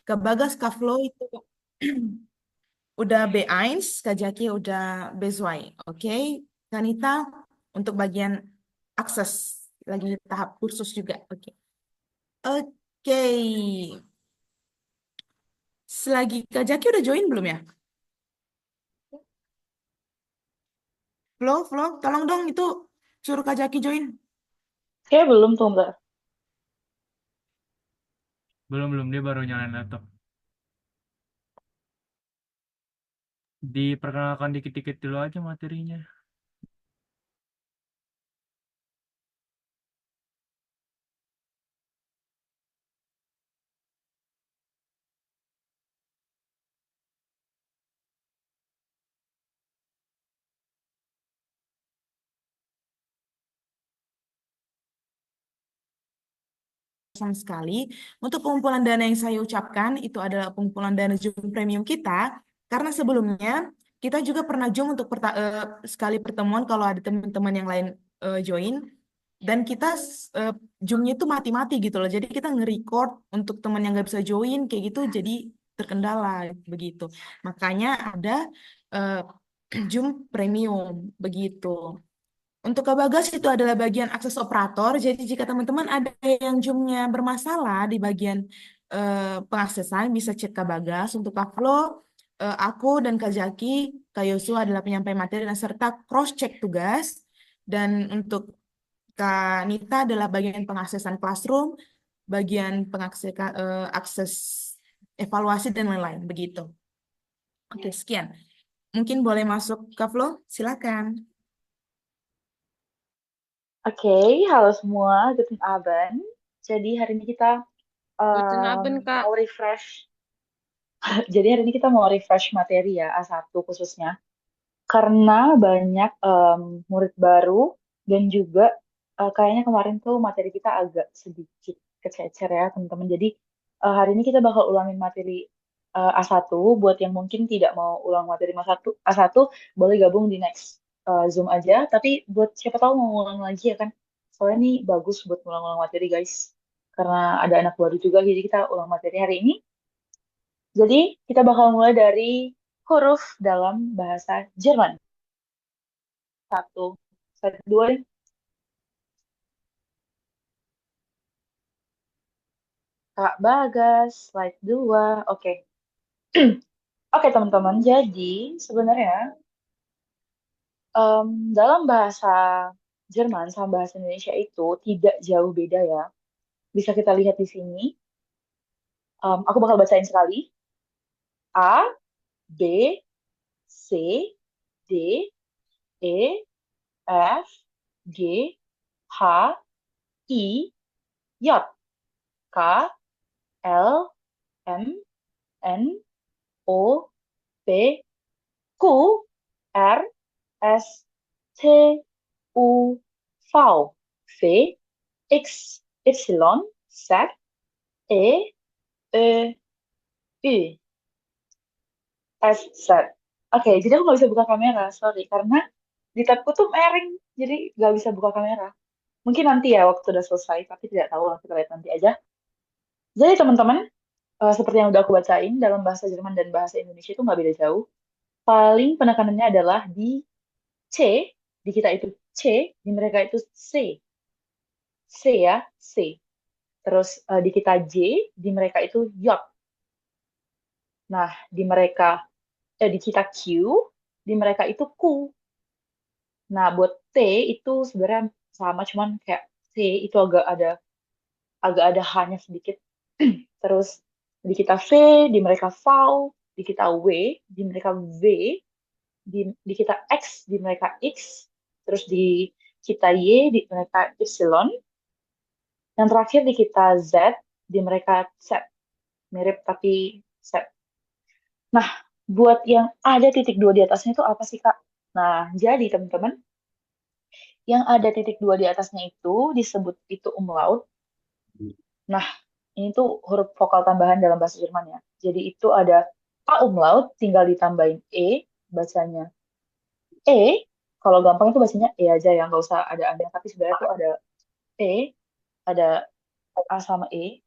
Kak Bagas, Kak Flo itu udah B1, Kak Jaki udah B2. Oke, Kanita untuk bagian akses lagi tahap kursus juga. Oke. Oke. Selagi Kak Jaki udah join belum ya? Flo, tolong dong itu suruh Kak Jaki join. Kayak belum tuh Mbak. Belum, dia baru nyalain laptop. Diperkenalkan dikit-dikit dulu aja materinya. Sama sekali. Untuk pengumpulan dana yang saya ucapkan itu adalah pengumpulan dana Zoom Premium kita karena sebelumnya kita juga pernah Zoom untuk sekali pertemuan kalau ada teman-teman yang lain join dan kita eh, Zoom-nya itu mati-mati gitu loh. Jadi kita nge-record untuk teman yang nggak bisa join kayak gitu jadi terkendala begitu. Makanya ada eh, Zoom Premium begitu. Untuk Kak Bagas itu adalah bagian akses operator. Jadi jika teman-teman ada yang Zoom-nya bermasalah di bagian pengaksesan, bisa cek Kak Bagas. Untuk Kak Flo, aku dan Kak Zaki, Kak Yosua adalah penyampai materi dan serta cross-check tugas. Dan untuk Kak Nita adalah bagian pengaksesan classroom, bagian pengakses akses evaluasi dan lain-lain. Begitu. Oke, sekian. Mungkin boleh masuk Kak Flo, silakan. Oke, halo semua, Guten Abend. Jadi hari ini kita Guten Abend, Kak. mau refresh. Jadi hari ini kita mau refresh materi ya, A1 khususnya. Karena banyak murid baru dan juga kayaknya kemarin tuh materi kita agak sedikit kececer ya teman-teman. Jadi hari ini kita bakal ulangin materi A1 buat yang mungkin tidak mau ulang materi A1 boleh gabung di next Zoom aja. Tapi buat siapa tahu mau ulang lagi ya kan. Soalnya ini bagus buat ulang-ulang materi guys. Karena ada anak baru juga jadi kita ulang materi hari ini. Jadi kita bakal mulai dari huruf dalam bahasa Jerman. Satu, satu, dua deh. Kak Bagas, slide dua. Oke. Oke, teman-teman. Jadi, sebenarnya dalam bahasa Jerman sama bahasa Indonesia itu tidak jauh beda ya. Bisa kita lihat di sini. Aku bakal bacain sekali. A, B, C, D, E, F, G, H, I, J, K, L, M, N, O, P, Q, R, S, T, U, V, V, X, Y, Z, E, Ö, U, S, Z. Oke, jadi aku nggak bisa buka kamera, sorry. Karena di tabku tuh miring, jadi nggak bisa buka kamera. Mungkin nanti ya waktu udah selesai, tapi tidak tahu lah, kita lihat nanti aja. Jadi teman-teman, seperti yang udah aku bacain, dalam bahasa Jerman dan bahasa Indonesia itu nggak beda jauh. Paling penekanannya adalah di C, di kita itu C, di mereka itu C. C ya, C. Terus di kita J, di mereka itu J. Nah, di kita Q, di mereka itu Q. Nah, buat T itu sebenarnya sama, cuman kayak C itu agak ada H-nya sedikit. Terus di kita V, di mereka V, di kita W, di mereka V, di kita X, di mereka X, terus di kita Y, di mereka Y, yang terakhir di kita Z, di mereka Z. Mirip tapi Z. Nah, buat yang ada titik dua di atasnya itu apa sih, Kak? Nah, jadi teman-teman, yang ada titik dua di atasnya itu disebut itu umlaut. Nah, ini tuh huruf vokal tambahan dalam bahasa Jerman ya. Jadi itu ada A umlaut, tinggal ditambahin E, bacanya E. Kalau gampang itu bacanya E aja ya, nggak usah ada A-nya. Tapi sebenarnya tuh ada E, ada A sama E.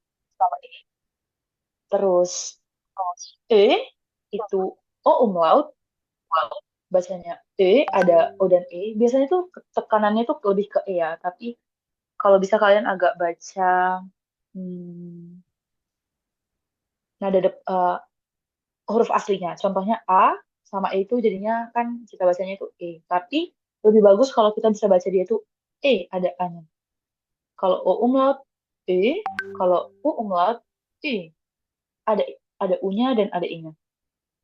Terus E itu O umlaut, bacanya ada O dan E. Biasanya tuh tekanannya tuh lebih ke E ya, tapi kalau bisa kalian agak baca hmm, nada huruf aslinya. Contohnya A sama E itu jadinya kan kita bacanya itu E. Tapi lebih bagus kalau kita bisa baca dia itu ada A-nya. Kalau O umlaut E, kalau U umlaut E. Ada ada U-nya dan ada I-nya.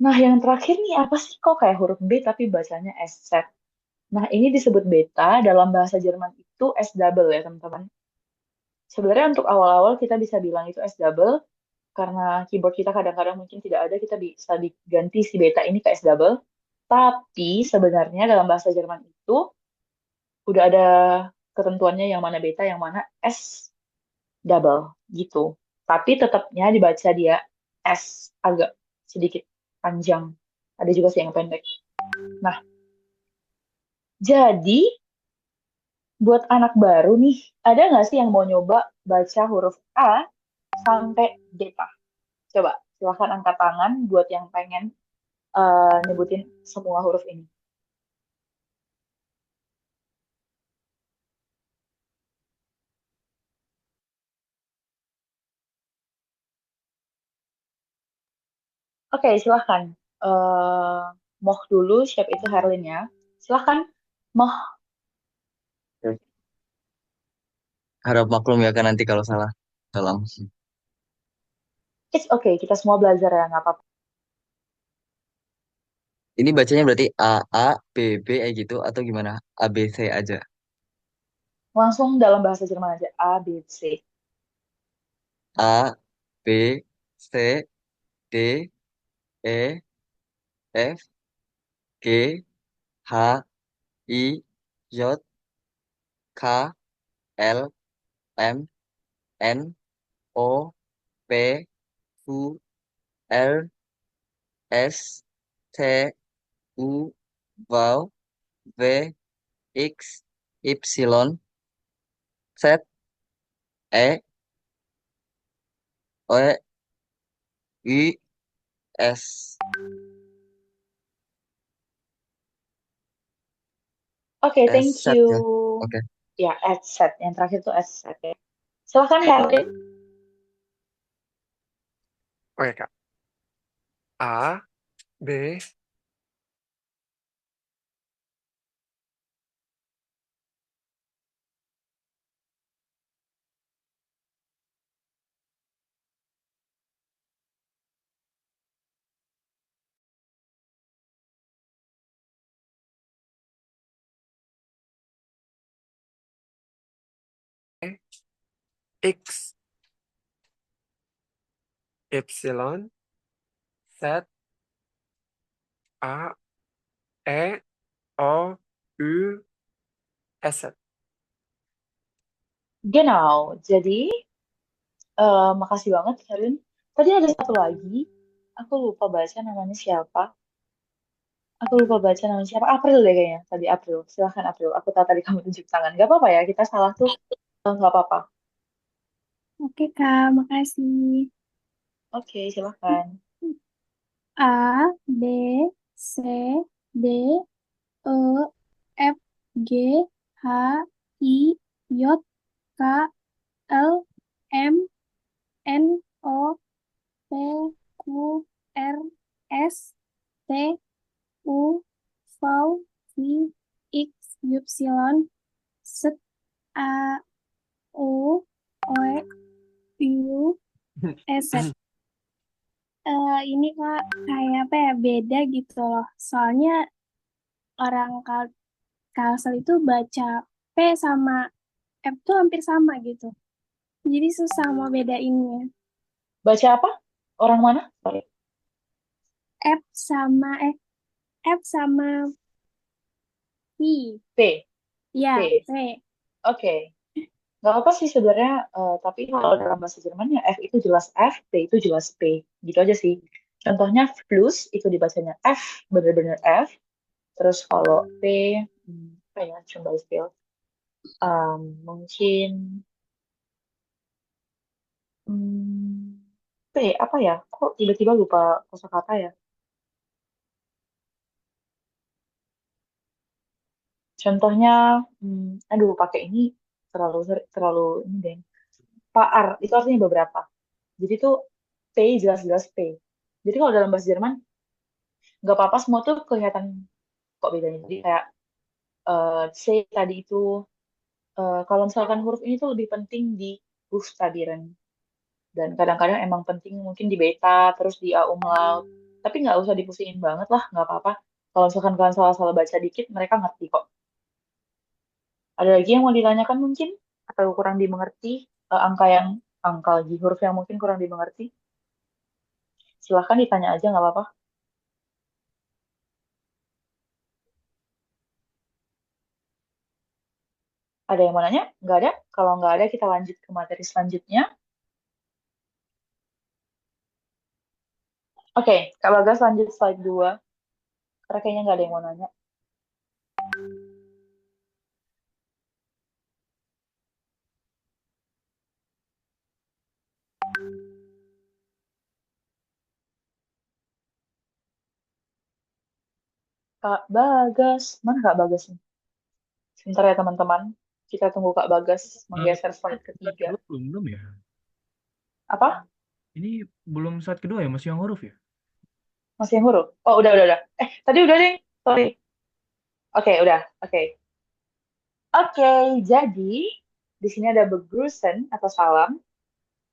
Nah, yang terakhir nih apa sih kok kayak huruf B tapi bacanya SZ? Nah, ini disebut beta dalam bahasa Jerman itu S double ya, teman-teman. Sebenarnya untuk awal-awal kita bisa bilang itu S double karena keyboard kita kadang-kadang mungkin tidak ada, kita bisa diganti si beta ini ke S double. Tapi sebenarnya dalam bahasa Jerman itu udah ada ketentuannya yang mana beta, yang mana S double gitu. Tapi tetapnya dibaca dia S agak sedikit panjang. Ada juga sih yang pendek. Nah, jadi buat anak baru nih, ada nggak sih yang mau nyoba baca huruf A sampai beta? Coba, silahkan angkat tangan buat yang pengen nyebutin semua huruf ini. Oke, silahkan. Eh Moh dulu, siap itu Herlin ya. Silahkan, Moh. Oke. Harap maklum ya kan nanti kalau salah. Salam. It's okay, kita semua belajar ya, nggak apa-apa. Ini bacanya berarti A B B gitu atau gimana? A B C aja. Langsung dalam bahasa Jerman aja, A, B, C. A B C D E F G H I J K L M N O P Q R S T U V W X Y Z E O U S. Oke, S thank set you. ya. Oke. Ya, at set. Yang terakhir tuh at set ya. Silahkan, Herlin. Oke, Kak. A, B, X, Y, Z, A, E, O, U, S. Genau. Jadi, makasih banget, Herlin. Tadi ada satu lagi. Aku lupa baca namanya siapa. Aku lupa baca namanya siapa. April deh kayaknya. Tadi April. Silahkan April. Aku tahu tadi kamu tunjuk tangan. Gak apa-apa ya. Kita salah tuh. Gak apa-apa. Oke, Kak, makasih. Oke, silahkan. A, B, C, D, E, F, G, H, I, J, K, L, M, N, O, P, Q, R, S, T, U, V, W, X, Y, Z, A, O, U, S. Ini Kak, kayak apa ya, beda gitu loh. Soalnya orang Kalsel itu baca P sama F tuh hampir sama gitu. Jadi susah mau bedainnya. Baca apa? Orang mana? Sorry. F sama F sama V. P. Ya, P. P. Oke. Gak apa sih sebenarnya. Tapi kalau dalam bahasa Jerman ya F itu jelas F, P itu jelas P. Gitu aja sih. Contohnya plus itu dibacanya F, bener-bener F. Terus kalau P, apa ya, coba spell. Mungkin, hmm, P, apa ya? Kok tiba-tiba lupa kosakata ya? Contohnya, aduh, pakai ini terlalu ini deh. Paar, itu artinya beberapa. Jadi tuh P jelas-jelas P. Jadi kalau dalam bahasa Jerman, nggak apa-apa semua tuh kelihatan kok bedanya. Jadi kayak C tadi itu, kalau misalkan huruf ini tuh lebih penting di Buchstabieren. Dan kadang-kadang emang penting mungkin di beta, terus di A umlaut. Tapi nggak usah dipusingin banget lah, nggak apa-apa. Kalau misalkan kalian salah-salah baca dikit, mereka ngerti kok. Ada lagi yang mau ditanyakan mungkin? Atau kurang dimengerti? Angka lagi, huruf yang mungkin kurang dimengerti? Silahkan ditanya aja, nggak apa-apa. Ada yang mau nanya? Nggak ada? Kalau nggak ada, kita lanjut ke materi selanjutnya. Oke, Kak Bagas lanjut slide 2. Karena kayaknya nggak ada yang mau nanya. Kak Bagas, mana Kak Bagas nih? Sebentar ya teman-teman. Kita tunggu Kak Bagas menggeser slide Slide ketiga. kedua belum ya? Apa? Ini belum slide kedua ya, masih yang huruf ya? Masih yang huruf? Oh, udah. Tadi udah deh. Sorry. Oke, udah. Oke. Oke, jadi di sini ada begrüßen atau salam.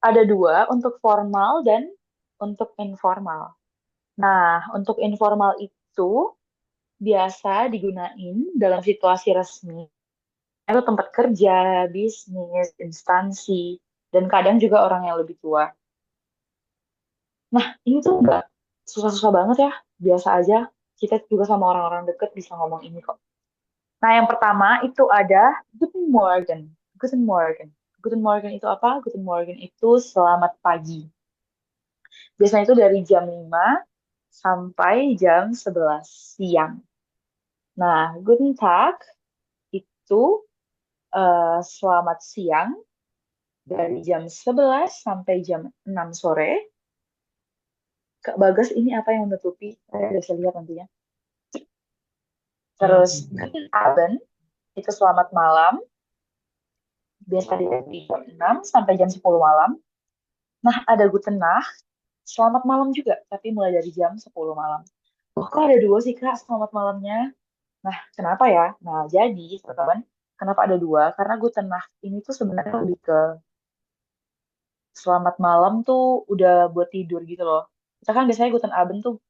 Ada dua untuk formal dan untuk informal. Nah, untuk informal itu biasa digunain dalam situasi resmi atau tempat kerja, bisnis, instansi, dan kadang juga orang yang lebih tua. Nah, ini tuh nggak susah-susah banget ya. Biasa aja. Kita juga sama orang-orang deket bisa ngomong ini kok. Nah, yang pertama itu ada Guten Morgen. Guten Morgen. Guten Morgen itu apa? Guten Morgen itu selamat pagi. Biasanya itu dari jam 5 sampai jam 11 siang. Nah, Guten Tag itu selamat siang dari jam 11 sampai jam 6 sore. Kak Bagas ini apa yang menutupi? Saya bisa lihat nantinya. Terus Guten Abend itu selamat malam. Biasanya dari jam 6 sampai jam 10 malam. Nah, ada Guten Nacht, selamat malam juga, tapi mulai dari jam 10 malam. Oh, kok ada dua sih, Kak, selamat malamnya? Nah, kenapa ya? Nah, jadi, teman-teman, kenapa ada dua? Karena Guten Nacht ini tuh sebenarnya lebih ke selamat malam tuh udah buat tidur gitu loh. Kita kan biasanya Guten Abend tuh,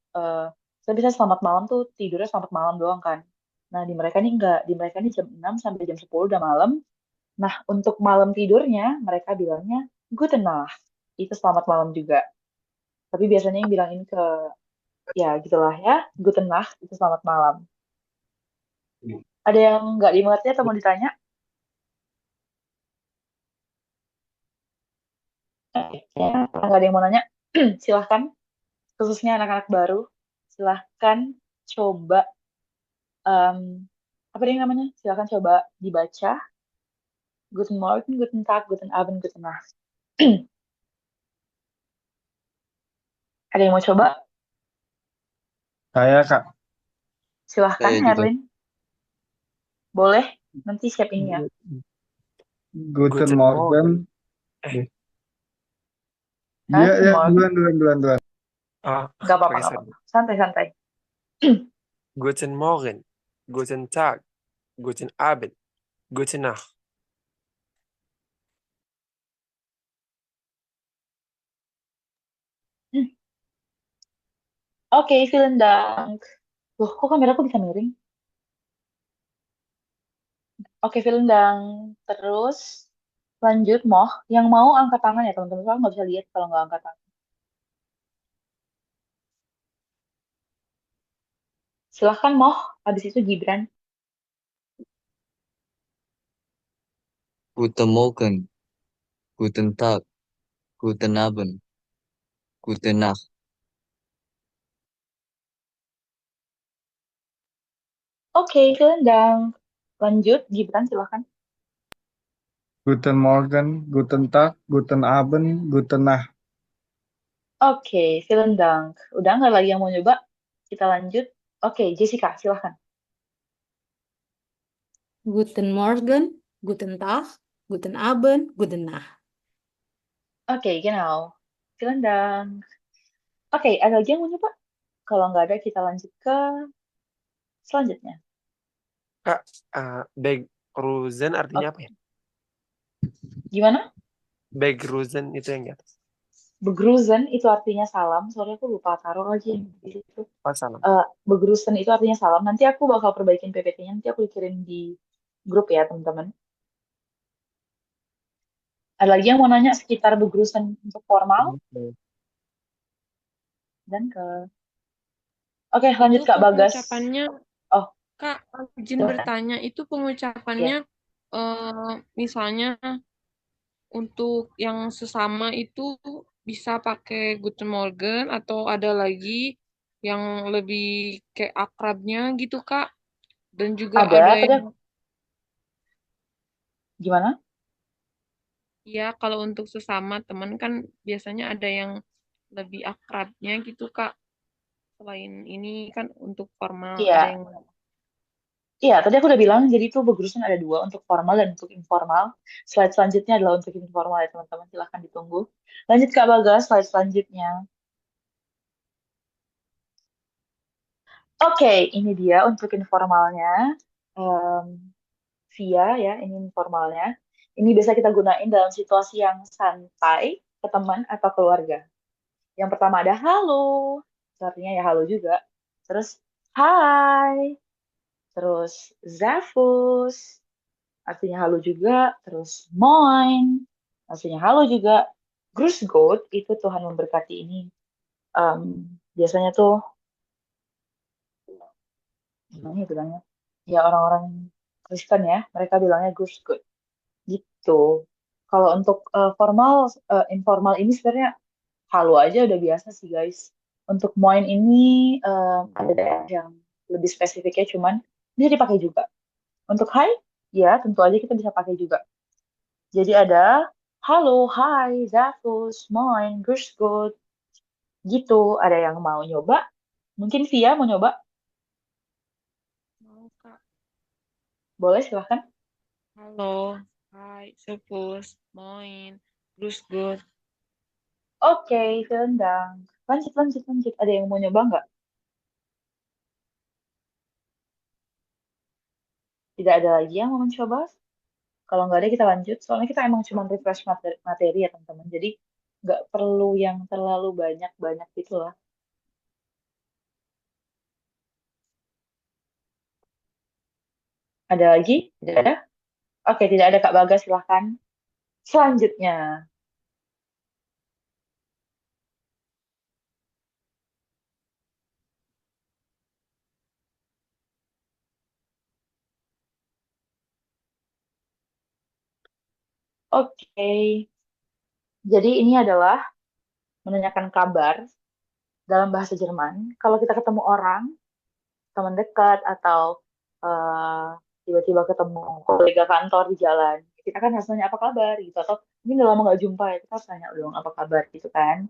kita bisa selamat malam tuh tidurnya selamat malam doang kan. Nah, di mereka nih enggak. Di mereka nih jam 6 sampai jam 10 udah malam. Nah, untuk malam tidurnya, mereka bilangnya Guten Nacht. Itu selamat malam juga. Tapi biasanya yang bilang ini ke, ya gitulah ya, Guten Nacht, itu selamat malam. Ada yang nggak dimengerti atau mau ditanya? Ya, kalau nggak ada yang mau nanya, silahkan. Khususnya anak-anak baru, silahkan coba, em, apa nih namanya? Silahkan coba dibaca. Guten Morgen, Guten Tag, Guten Abend, Guten Nacht. Ada yang mau coba? Saya Kak, Silahkan, Saya juga. Herlin. Boleh, nanti siap ini ya. Guten Guten Morgen. Morgen. Eh, Hah, Iya, Guten ya, Morgen? duluan. Nggak apa-apa, oke, nggak sorry. apa-apa. Santai-santai. Guten Morgen, Guten Tag, Guten Abend, Gute Nacht. Oke, vielen Dank. Loh, kok kameraku bisa miring? Oke, vielen Dank. Terus, lanjut, Moh. Yang mau angkat tangan ya, teman-teman. Soalnya nggak bisa lihat kalau nggak angkat tangan. Silahkan, Moh. Habis itu Gibran. Guten Morgen, Guten Tag, Guten Abend, Gute Nacht. Oke, vielen Dank. Lanjut, Gibran, silahkan. Guten Morgen, Guten Tag, Guten Abend, Guten Nacht. Oke, vielen Dank. Udah nggak lagi yang mau nyoba? Kita lanjut. Oke, Jessica, silahkan. Guten Morgen, guten Tag, guten Abend, guten Nacht. Oke, genau. Vielen Dank. Oke, ada lagi yang mau nyoba? Kalau nggak ada, kita lanjut ke selanjutnya. Kak, Begrüßen artinya Oke, apa ya? gimana? Begrüßen itu yang di atas. Begrüßen itu artinya salam. Sorry, aku lupa taruh lagi yang di situ. Oh, salam. Begrüßen itu artinya salam. Nanti aku bakal perbaikin PPT-nya. Nanti aku kirim di grup ya, teman-teman. Ada lagi yang mau nanya sekitar begrüßen untuk formal Oke. dan ke... Oke, Itu lanjut Kak Bagas. pengucapannya, Oh, Kak, izin silakan. bertanya, itu pengucapannya Ya, misalnya untuk yang sesama itu bisa pakai Guten Morgen atau ada lagi yang lebih kayak akrabnya gitu, Kak. Dan juga ada. ada Tadi yang, gimana? ya kalau untuk sesama teman kan biasanya ada yang lebih akrabnya gitu, Kak. Selain ini kan untuk formal ada Iya, yang iya. Tadi aku udah bilang, jadi itu begrüßen ada dua, untuk formal dan untuk informal. Slide selanjutnya adalah untuk informal ya, teman-teman. Silahkan ditunggu. Lanjut Kak Bagas, slide selanjutnya. Oke, ini dia untuk informalnya. Em, via ya, ini informalnya. Ini biasa kita gunain dalam situasi yang santai, ke teman atau keluarga. Yang pertama ada halo, itu artinya ya halo juga. Terus hai, terus Zafus, artinya halo juga. Terus moin, artinya halo juga. Grüß Gott, itu Tuhan memberkati ini. Em, biasanya tuh, gimana ya bilangnya? Ya orang-orang Kristen ya, mereka bilangnya Grüß Gott. Gitu. Kalau untuk formal, informal ini sebenarnya halo aja udah biasa sih guys. Untuk moin ini ada daerah yang lebih spesifiknya, cuman bisa dipakai juga. Untuk hai, ya tentu aja kita bisa pakai juga. Jadi ada halo, hai, Zafus, moin, grüß Gott, gitu. Ada yang mau nyoba? Mungkin Via mau nyoba? mau, Kak. Boleh, silahkan. Halo, hai, Servus, moin, grüß Gott. Oke, vielen Dank. Lanjut, lanjut, lanjut. Ada yang mau nyoba nggak? Tidak ada lagi yang mau mencoba? Kalau nggak ada kita lanjut. Soalnya kita emang cuma refresh materi ya teman-teman. Jadi nggak perlu yang terlalu banyak-banyak gitu lah. Ada lagi? Tidak ada? Oke, tidak ada Kak Bagas, silahkan. Selanjutnya. Oke, jadi ini adalah menanyakan kabar dalam bahasa Jerman. Kalau kita ketemu orang, teman dekat, atau eh, tiba-tiba ketemu kolega kantor di jalan, kita kan harus nanya apa kabar gitu. Atau ini udah lama nggak jumpa ya, kita harus nanya dong apa kabar gitu kan.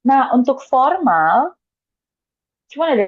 Nah, untuk formal, cuma ada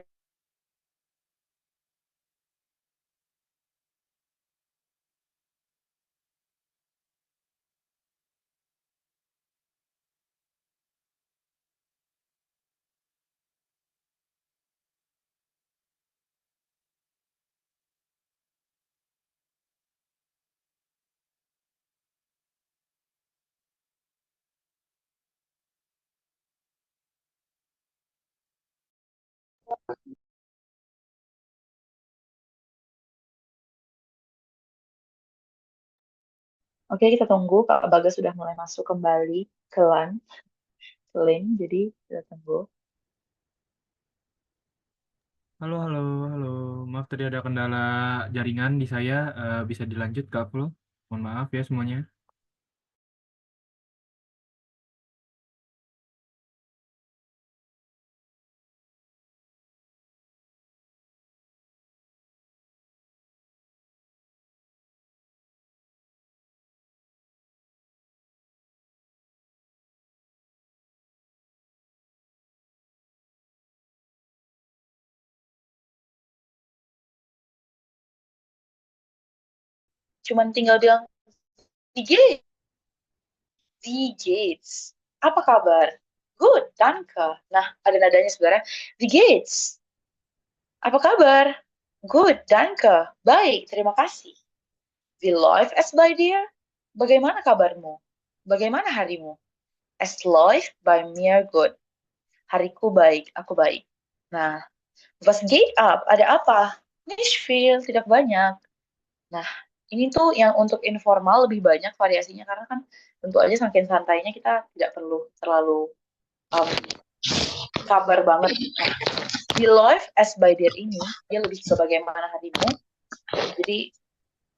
Oke, kita tunggu. Kak Bagas sudah mulai masuk kembali ke LAN, ke link, jadi kita tunggu. Halo, halo, halo. Maaf tadi ada kendala jaringan di saya. Bisa dilanjut Kak Flo? Mohon maaf ya semuanya. cuman tinggal bilang wie geht's? Wie geht's? Apa kabar? Good, danke. Nah, ada nadanya sebenarnya. Wie geht's? Apa kabar? Good, danke. Baik, terima kasih. Wie läuft es bei dir? Bagaimana kabarmu? Bagaimana harimu? Es läuft bei mir gut. Hariku baik, aku baik. Nah, was geht ab? Ada apa? Nicht viel, tidak banyak. Nah, ini tuh yang untuk informal lebih banyak variasinya karena kan tentu aja semakin santainya kita tidak perlu terlalu um, kabar banget. Nah, di live as by dear ini dia lebih ke bagaimana harimu. Jadi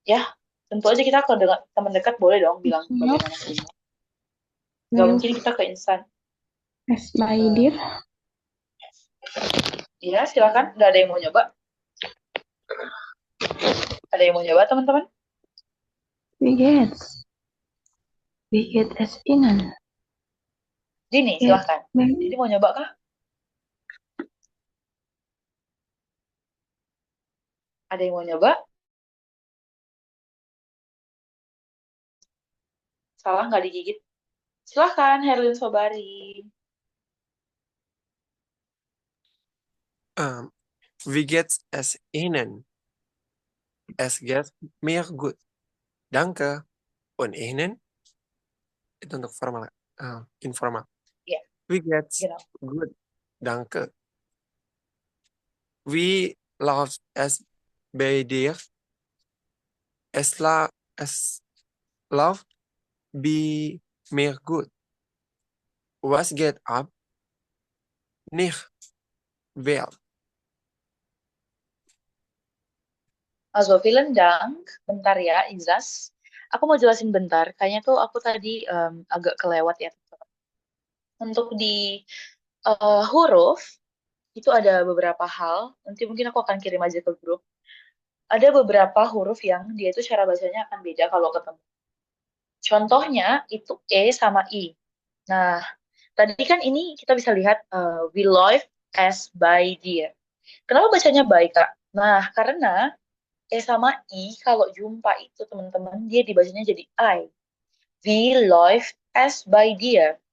ya tentu aja kita ke teman dekat boleh dong bilang bagaimana harimu. Gak mungkin kita ke instan. As by dear. Iya silakan. Gak ada yang mau nyoba? Ada yang mau nyoba teman-teman? Wie geht's? Wie geht es Ihnen? Dini silakan. Dini mau nyoba kah? Ada yang mau nyoba? Salah nggak digigit? Silahkan, Herlin Sobari. Wie geht's es Ihnen? Es geht mir gut. Danke. Und Ihnen? Itu untuk formal, informal. Ya, Wie geht's genau. gut. Danke. Wie läuft es bei dir? Es läuft bei mir gut. Was geht ab? Nicht well. Also, vielen Dank. Bentar ya, Izas. Aku mau jelasin bentar. Kayaknya tuh aku tadi agak kelewat ya, teman-teman. Untuk di huruf, itu ada beberapa hal. Nanti mungkin aku akan kirim aja ke grup. Ada beberapa huruf yang dia itu cara bacanya akan beda kalau ketemu. Contohnya itu E sama I. Nah, tadi kan ini kita bisa lihat we live as by dear. Kenapa bacanya by, Kak? Nah, karena E sama I kalau jumpa itu teman-teman dia dibacanya jadi I. We live as by dear.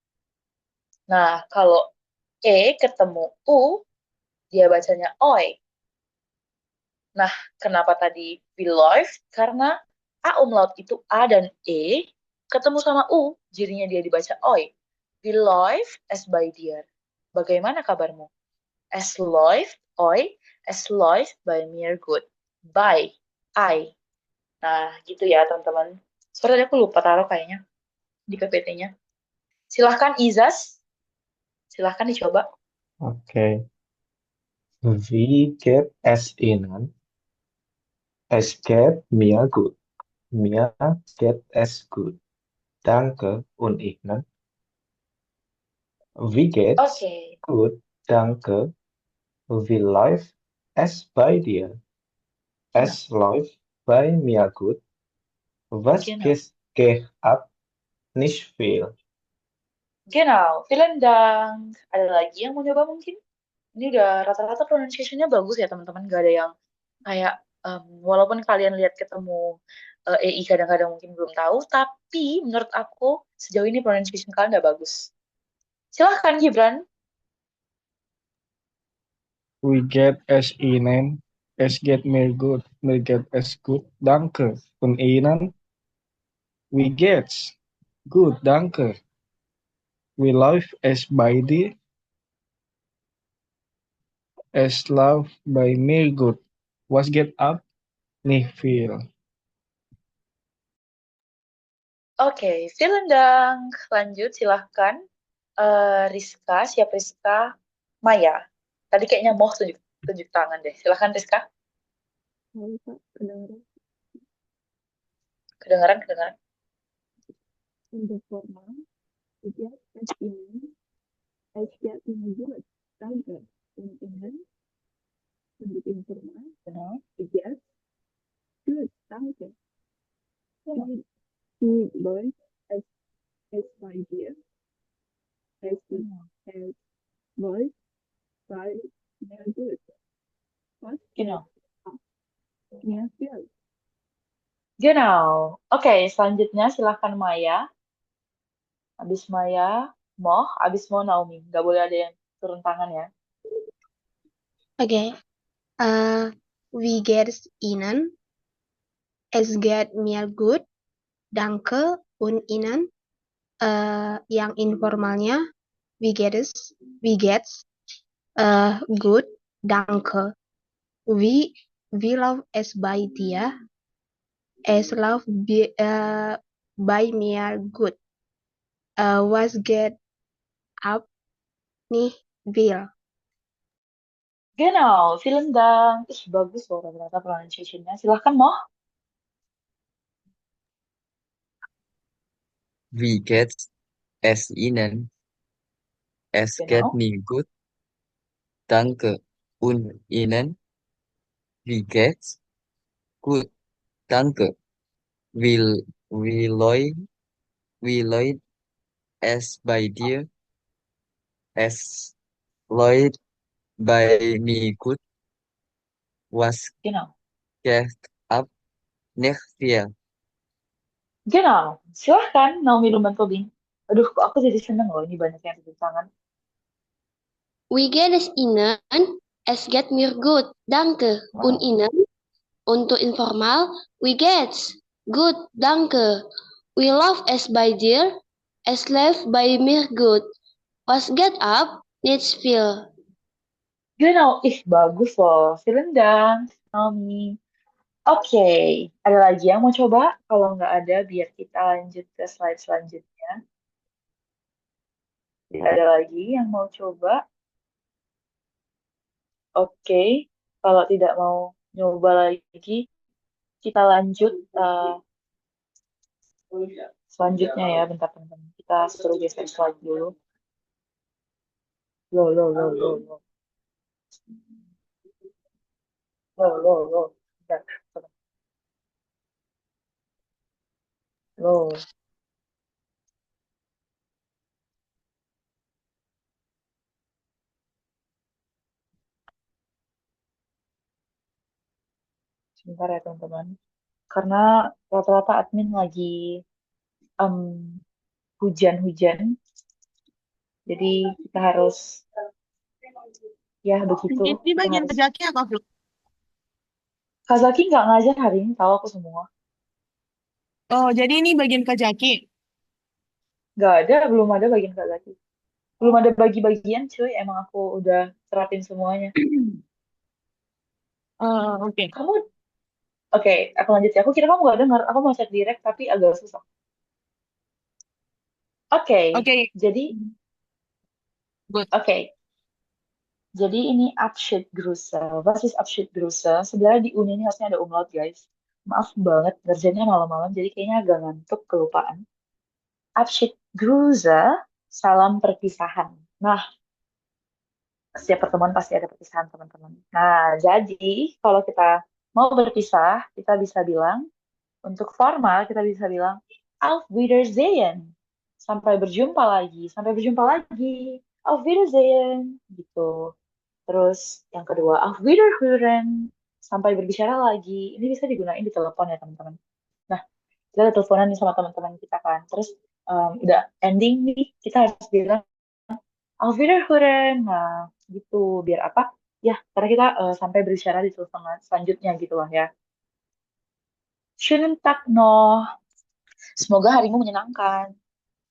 Nah, kalau E ketemu U dia bacanya oi. Nah, kenapa tadi we live? Karena A umlaut itu A dan E ketemu sama U, jadinya dia dibaca oi. We live as by dear. Bagaimana kabarmu? As live, oi, as live by mere good. By, I. Nah, gitu ya teman-teman. Sorry, aku lupa taruh kayaknya di PPT-nya. Silahkan Izas, silahkan dicoba. Okay. Wie geht es Ihnen? Es geht mir gut. Mir geht es gut. Danke und Ihnen? Wie geht's? Oke, Gut, danke. Wie läuft es bei dir? Es läuft bei mir gut. Was genau. geht ab? Nicht viel. Genau, vielen Dank. Ada lagi yang mau nyoba mungkin? Ini udah rata-rata pronunciation-nya bagus ya teman-teman. Gak ada yang kayak, walaupun kalian lihat ketemu EI kadang-kadang mungkin belum tahu, tapi menurut aku sejauh ini pronunciation kalian udah bagus. Silahkan Gibran. Wie geht es Ihnen? Es geht mir gut. Mir geht es gut. Danke. Und Ihnen? Wie geht's? Gut, danke. Wie läuft es bei dir? Es läuft bei mir gut. Was geht ab? Nicht viel. Oke, vielen Dank. Lanjut, silahkan. Rizka, siap Rizka? Maya. Tadi kayaknya mau tunjuk tangan deh. Silahkan Rizka. Kedengaran, kedengaran. Untuk formal, sejak tes ini, sejak minggu tanggal untuk informal, sejak good tanggal good boy as by dear as boy by near good. What? Genau. Near good. Genau. Oke, selanjutnya silahkan Maya. Habis Maya, Moh. Habis Moh Naomi. Nggak boleh ada yang turun tangan ya. Okay. Wie geht's Ihnen? Es geht mir gut, danke. Und Ihnen? Yang informalnya, wie geht's? Wie geht's? Gut, danke. Wie läuft es bei dir? Es läuft bei mir gut. Was geht ab? Nicht viel. Genau. Vielen Dank. Ih, bagus loh ternyata pronunciation-nya. Silahkan Moh. Wie geht's es Ihnen? Es geht Genau. mir gut, danke. Und Ihnen? Wie geht's? Gut, danke. Wie, wie läuft, wie läuft es bei dir? Es läuft bei mir gut. Was Genau. geht ab? Nicht viel. Genau. Silahkan Naomi Luman Tobing. Aduh, kok aku jadi seneng loh ini banyak yang tepuk tangan. Wie geht es Ihnen? Es geht mir gut, danke. Und Ihnen? Untuk informal, wie geht's? Gut, danke. Wie läuft es bei dir? Es läuft bei mir gut. Was geht ab? Nichts viel. Genau. Ih, bagus loh. Vielen Dank, Naomi. Oke, ada lagi yang mau coba? Kalau nggak ada, biar kita lanjut ke slide selanjutnya. Tidak ada lagi yang mau coba? Oke, kalau tidak mau nyoba lagi, kita lanjut selanjutnya ya, bentar teman-teman. Kita suruh geser slide dulu. Loh, loh, loh, loh, loh. Loh, loh, loh. Bentar, teman. Loh. Sebentar ya teman-teman. Karena rata-rata admin lagi em, hujan-hujan, jadi kita harus ya begitu. Ini Kita bagian harus. kejaki apa, Flu? Kazaki nggak ngajar hari ini, tahu aku semua. Oh, jadi ini bagian kejaki. Nggak ada, belum ada bagian Kazaki. Belum ada bagi-bagian, cuy. Emang aku udah terapin semuanya. Oke. Kamu, oke, aku lanjut ya. Aku kira kamu nggak dengar. Aku mau chat direct, tapi agak susah. Oke, Oke, jadi, good. oke. Jadi ini Abschlussgrüße. What is Abschlussgrüße? Sebenarnya di Uni ini harusnya ada umlaut, guys. Maaf banget, ngerjainnya malam-malam, jadi kayaknya agak ngantuk, kelupaan. Abschlussgrüße, salam perpisahan. Nah, setiap pertemuan pasti ada perpisahan, teman-teman. Nah, jadi kalau kita mau berpisah, kita bisa bilang, untuk formal, kita bisa bilang, Auf Wiedersehen. Sampai berjumpa lagi, sampai berjumpa lagi. Auf Wiedersehen, gitu. Terus yang kedua, Auf Wiederhören. Sampai berbicara lagi. Ini bisa digunakan di telepon ya, teman-teman. Nah, kita ada teleponan nih sama teman-teman kita kan. Terus udah ending nih, kita harus bilang, Auf Wiederhören. Nah, gitu. Biar apa? Ya, karena kita sampai berbicara di telepon selanjutnya gitu lah ya. Schönen Tag noch. Semoga harimu menyenangkan.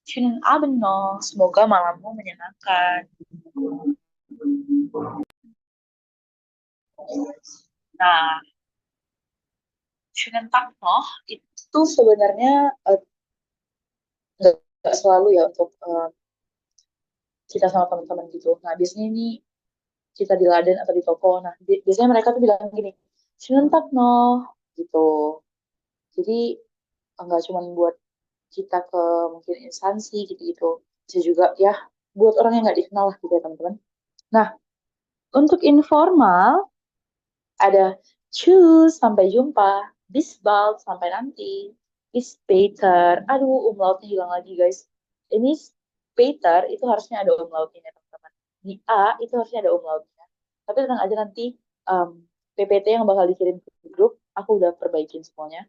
Schönen Abend noch. Semoga malammu menyenangkan. Nah, schönen Tag noch itu sebenarnya nggak selalu ya untuk kita sama teman-teman gitu. Nah, biasanya ini kita di Laden atau di toko. Nah, biasanya mereka tuh bilang gini, schönen Tag noch gitu. Jadi nggak cuma buat kita ke mungkin instansi gitu-gitu. Bisa juga ya buat orang yang nggak dikenal lah gitu ya teman-teman. Nah, untuk informal ada tschüss, sampai jumpa, bis bald, sampai nanti, bis später. Aduh, umlautnya hilang lagi guys. Ini später itu harusnya ada umlautnya ya teman-teman. Di A itu harusnya ada umlautnya. Tapi tenang aja nanti PPT yang bakal dikirim ke grup, aku udah perbaikin semuanya.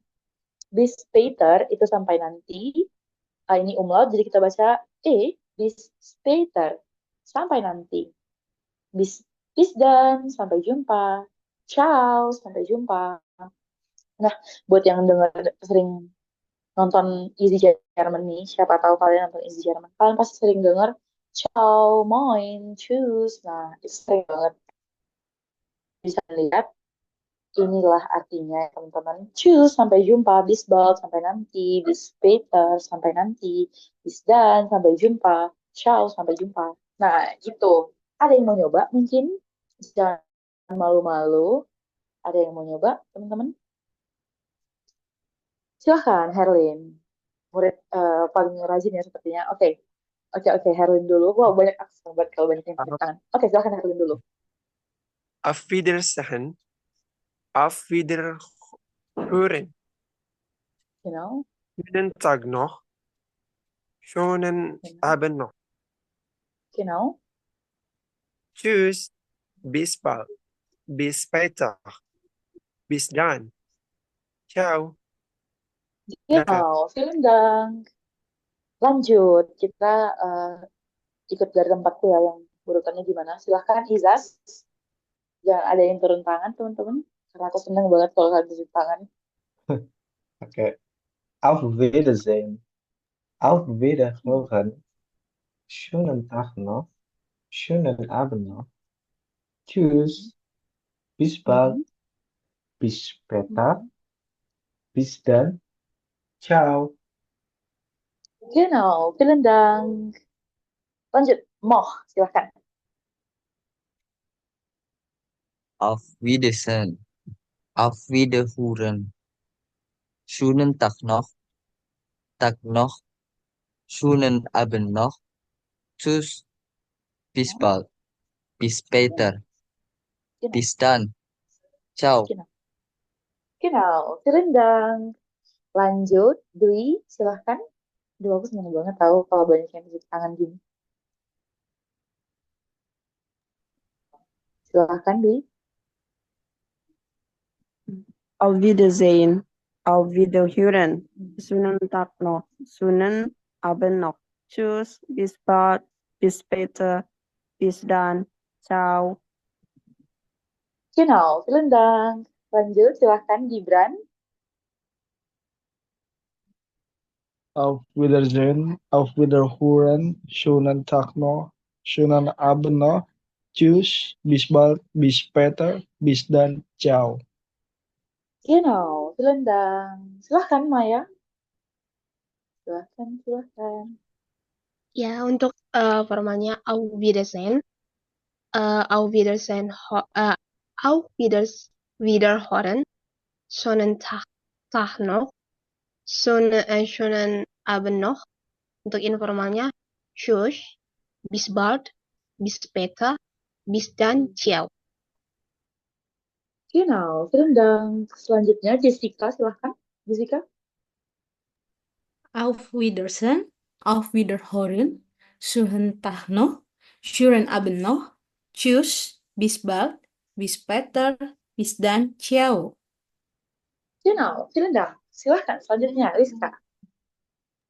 Bis später itu sampai nanti. Ini umlaut, jadi kita baca bis später. Sampai nanti. Bis dan sampai jumpa. Ciao, sampai jumpa. Nah, buat yang dengar sering nonton Easy German nih, siapa tahu kalian nonton Easy German, kalian pasti sering dengar ciao, moin, tschüss. Nah, itu sering banget. Bisa lihat, inilah artinya ya, teman-teman. Tschüss, sampai jumpa. Bis bald, sampai nanti. Bis später, sampai nanti. Bis dan, sampai jumpa. Ciao, sampai jumpa. Nah, gitu. Ada yang mau nyoba mungkin? Jangan malu-malu. Ada yang mau nyoba, teman-teman? Silahkan, Herlin. Murid paling rajin ya sepertinya. Oke. Oke, Herlin dulu. Wah, banyak akses buat kalau banyak yang tepuk tangan. Oke, silahkan Herlin dulu. Auf Wiedersehen. Auf Wiederhören. You know? Schönen Tag noch. Schönen Abend noch. You know? Tschüss. Bis bald. Bis später. Bis dann. Ciao. Danke. Genau, vielen Dank. Lanjut, kita ikut dari tempatku ya yang urutannya gimana. Silahkan Izas. Jangan ada yang turun tangan, teman-teman. Karena aku seneng banget kalau kalian turun tangan. Oke. Auf Wiedersehen. Auf Wiederhören. Schönen Tag noch. Schönen Abend noch. Tschüss. Bis bald. Bis später. Bis dann. Ciao. Genau, vielen Dank. Lanjut, Moh, silahkan. Auf Wiedersehen. Auf Wiederhören. Schönen Tag noch. Tag noch. Schönen Abend noch. Tschüss. Bis bald. Bis später. Genau, Bis dann. Ciao. genau, vielen Dank. Lanjut, Dwi, silahkan. Duh, aku seneng banget tahu kalau banyak yang tepuk tangan gini. Silahkan, Dwi. Auf Wiedersehen. Auf Wiederhören. Schönen Tag noch. Schönen Abend noch. Tschüss. Bis bald. Bis später. Bis dann. Ciao. Genau, vielen Dank. Lanjut, silahkan Gibran. Auf Wiedersehen, auf Wiederhören, schönen Tag noch, schönen Abend noch, tschüss, bis bald, bis später, bis dann, ciao. Genau, vielen Dank. Silahkan Maya. Silahkan. Ya, untuk formalnya Auf Wiedersehen. Auf Wiedersehen, Auf Wiederhören, schönen Tag noch, schönen Abend noch. Untuk informalnya, tschüss, bis bald, bis später, bis dann, ciao. Genau, vielen Dank. Selanjutnya Jessica, silahkan. Jessica. Auf Wiedersehen, auf Wiederhören, schönen Tag noch, schönen Abend noch, tschüss, bis bald, bis später, bis dann, ciao. Genau, vielen Dank. Silahkan, selanjutnya Rizka.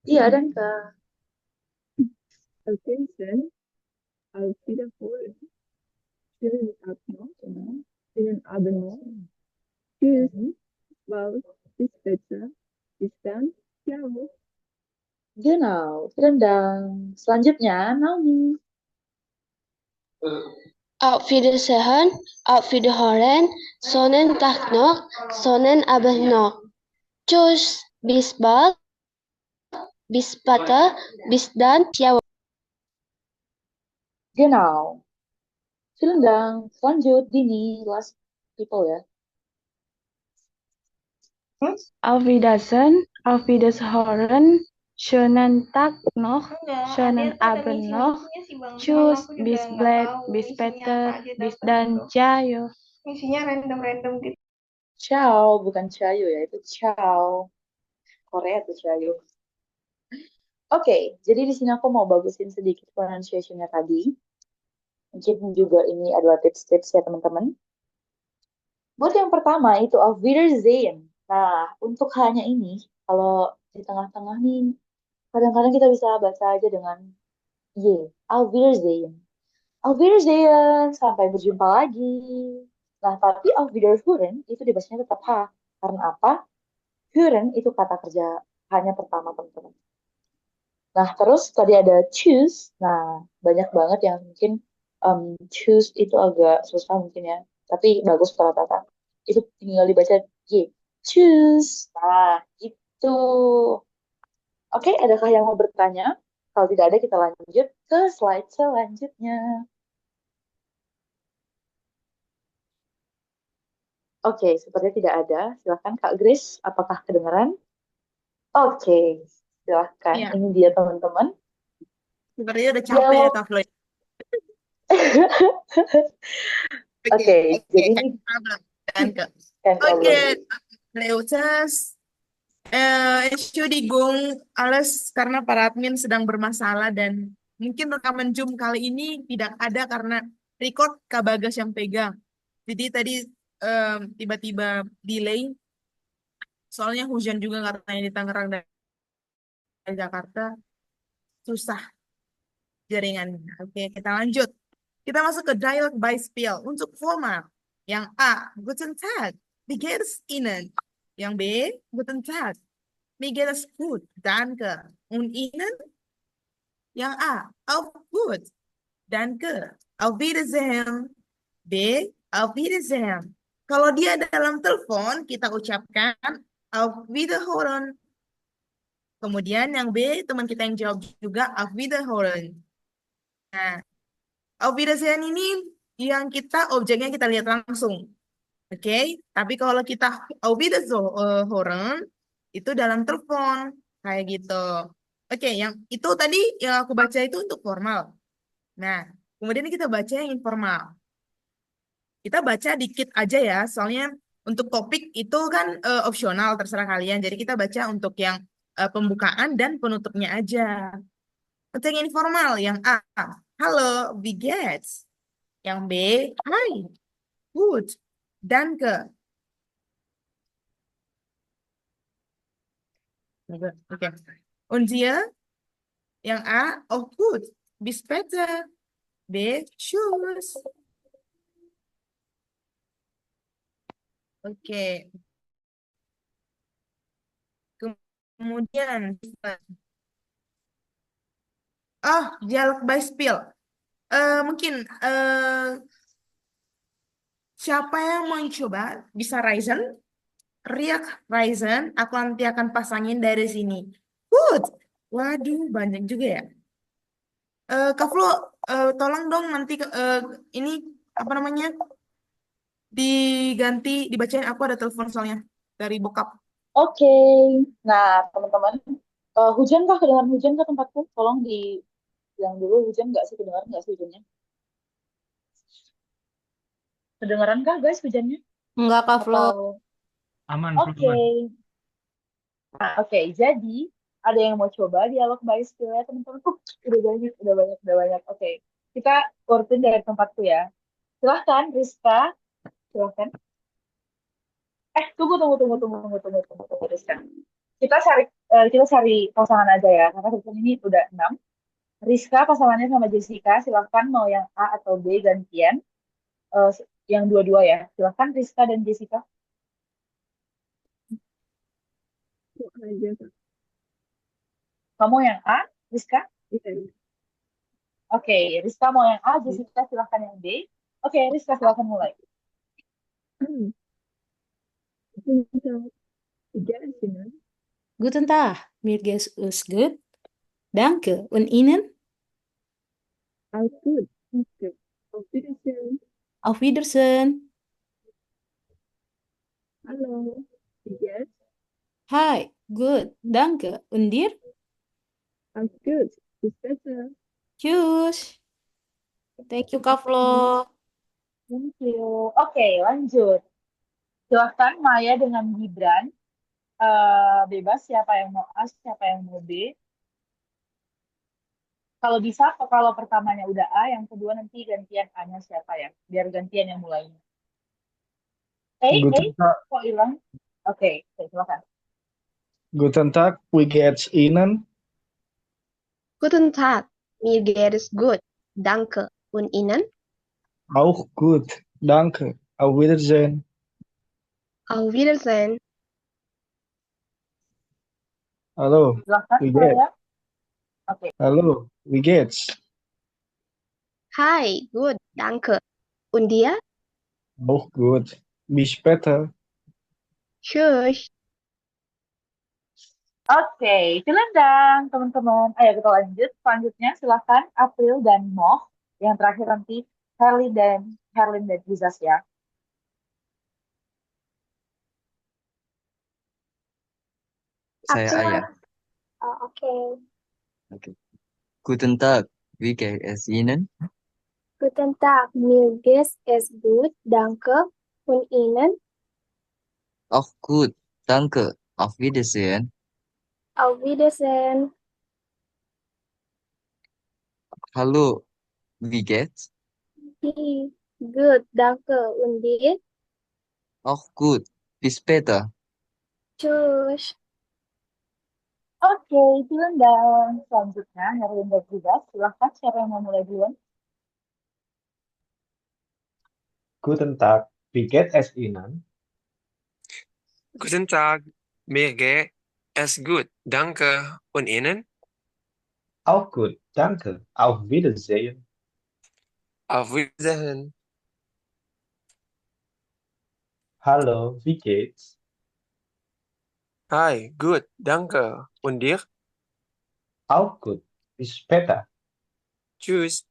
Iya, danke. Auf Wiedersehen. Auf Wiederhören. Schönen Tag noch. Schönen Abend noch. Tschüss. Bald. Bis später. Bis dann. Ciao. Genau, vielen Dank. Selanjutnya Naomi. Auf Wiedersehen, auf Wiederhören, schönen Tag noch, schönen Abend noch. Tschüss, bis bald, bis später, bis dann, ciao. Genau. Vielen Dank. Lanjut Dini, last people ya. Auf Wiedersehen, auf Wiederhören, schönen Tag noch, schönen Abend noch, tschüss, bis bald, bis später, bis dann, ciao. Isinya random-random gitu. Ciao, bukan cayo ya, itu ciao. Korea tuh cayo. Oke, jadi di sini aku mau bagusin sedikit pronunciation-nya tadi. Mungkin juga ini adalah tips-tips ya teman-teman. Buat yang pertama itu Auf Wiedersehen. Nah, untuk hanya ini, kalau di tengah-tengah nih, kadang-kadang kita bisa baca aja dengan Y. Auf Wiedersehen. Auf Wiedersehen. Sampai berjumpa lagi. Nah, tapi Auf Wiederhören itu dibacanya tetap H. Karena apa? Hören itu kata kerja hanya pertama, teman-teman. Nah, terus tadi ada choose. Nah, banyak banget yang mungkin choose itu agak susah mungkin ya. Tapi bagus para Tata. Itu tinggal dibaca Y. Choose. Nah, itu. Oke, adakah yang mau bertanya? Kalau tidak ada, kita lanjut ke slide selanjutnya. Oke, sepertinya tidak ada. Silakan Kak Grace, apakah kedengaran? Oke, silakan. Iya, Ini dia teman-teman. sepertinya udah capek ya Dialog. Kak Floyd. Oke, Oke, jadi kan ini problem. Danke. kan Oke, problem. Leutas. Entschuldigung, alles karena para admin sedang bermasalah dan mungkin rekaman Zoom kali ini tidak ada karena record Kak Bagas yang pegang. Jadi tadi tiba-tiba delay, soalnya hujan juga katanya di Tangerang dan Jakarta, susah jaringannya. Oke, kita lanjut. Kita masuk ke dialog by spiel. Untuk formal, yang A, Guten Tag, wie geht es Ihnen? Yang B, Guten Tag, mir geht es gut, danke. Und Ihnen? Yang A, auf gut, danke. Auf Wiedersehen. B, auf Wiedersehen. Kalau dia dalam telepon, kita ucapkan auf Wiederhören. Kemudian yang B, teman kita yang jawab juga auf Wiederhören. Nah, auf Wiedersehen ini yang kita objeknya kita lihat langsung. Oke, tapi kalau kita auf Wiederhören itu dalam telepon kayak gitu. Oke, yang itu tadi yang aku baca itu untuk formal. Nah, kemudian kita baca yang informal. Kita baca dikit aja ya, soalnya untuk topik itu kan opsional, terserah kalian. Jadi kita baca untuk yang pembukaan dan penutupnya aja. Untuk yang informal, yang A, halo, wie geht's? Yang B, hi, gut, danke. Oke. Und dia, yang A, oh gut, bis später. B, tschüss. Oke. Kemudian, oh, dialog by spiel. Mungkin siapa yang mau coba bisa Ryzen, Riak Ryzen, aku nanti akan pasangin dari sini. Good. Waduh, banyak juga ya. Kak Flo, tolong dong nanti ini apa namanya diganti dibacain, aku ada telepon soalnya dari bokap. Oke. Nah, teman-teman, hujan kah? Kedengaran hujan ke tempatku? Tolong bilang dulu hujan nggak sih? Kedengaran nggak sih hujannya? Kedengaran kah guys hujannya? Enggak, Kak Flo. Atau Aman, Flo, oke. aman. Nah, oke. Jadi ada yang mau coba dialog by skill ya teman-teman? Udah banyak, udah banyak, udah banyak. Oke. Kita urutin dari tempatku ya. Silahkan, Rizka. Silahkan. Tunggu, Rizka. Kita cari pasangan aja ya, karena sebetulnya ini udah 6. Rizka pasangannya sama Jessica, silahkan mau yang A atau B gantian. Eh, yang dua-dua ya. Silahkan Rizka dan Jessica. Kamu yang A, Rizka? Oke, Rizka mau yang A, Jessica silahkan yang B. Oke, Rizka silahkan mulai. Guten Tag, mir geht's gut. Danke. Und Ihnen? Alles gut. Danke. Auf Wiedersehen. Auf Wiedersehen. Hallo. Wie geht's? Hi, gut, danke. Und dir? Alles gut. Bis später. Tschüss. Thank you, Kak Flo. Thank you. Oke, lanjut. Silahkan Maya dengan Gibran. Bebas siapa yang mau A, siapa yang mau B. Kalau bisa, kalau pertamanya udah A, yang kedua nanti gantian A-nya siapa ya? Biar gantian yang mulai. Guten Tag. Kok hilang? Oke, silakan. Guten Tag, wie geht's Ihnen? Guten Tag, mir geht es gut. Danke. Und Ihnen? Auch gut, danke. Auf Wiedersehen. Auf Wiedersehen. Hallo, Silakan wie kalau geht's? ya. Oke. Hallo, wie geht's? Hi, gut, danke. Und dir? Auch gut. Bis später. Tschüss. Oke, Cilandang, teman-teman. Ayo kita lanjut. Selanjutnya silakan April dan Moh. Yang terakhir nanti Herlin dan Izas ya. Saya Aku ayah. oke. Oke. Guten Tag, wie geht es Ihnen? Guten Tag, mir geht es gut, danke. Und Ihnen? Auch gut, danke. Auf Wiedersehen. Auf Wiedersehen. Hallo, wie geht's? Gut, danke. Und dir? Auch gut. Bis später. Tschüss. Oke, Cilandang. Selanjutnya Herlin dan Izas. Silahkan siapa yang mau mulai duluan? Guten Tag, wie geht es Ihnen? Guten Tag, mir geht es gut. Danke. Und Ihnen? Auch gut, danke. Auf Wiedersehen. Auf Wiedersehen. Hallo, wie geht's? Hi, gut, danke. Und dir? Auch gut. Bis später. Tschüss.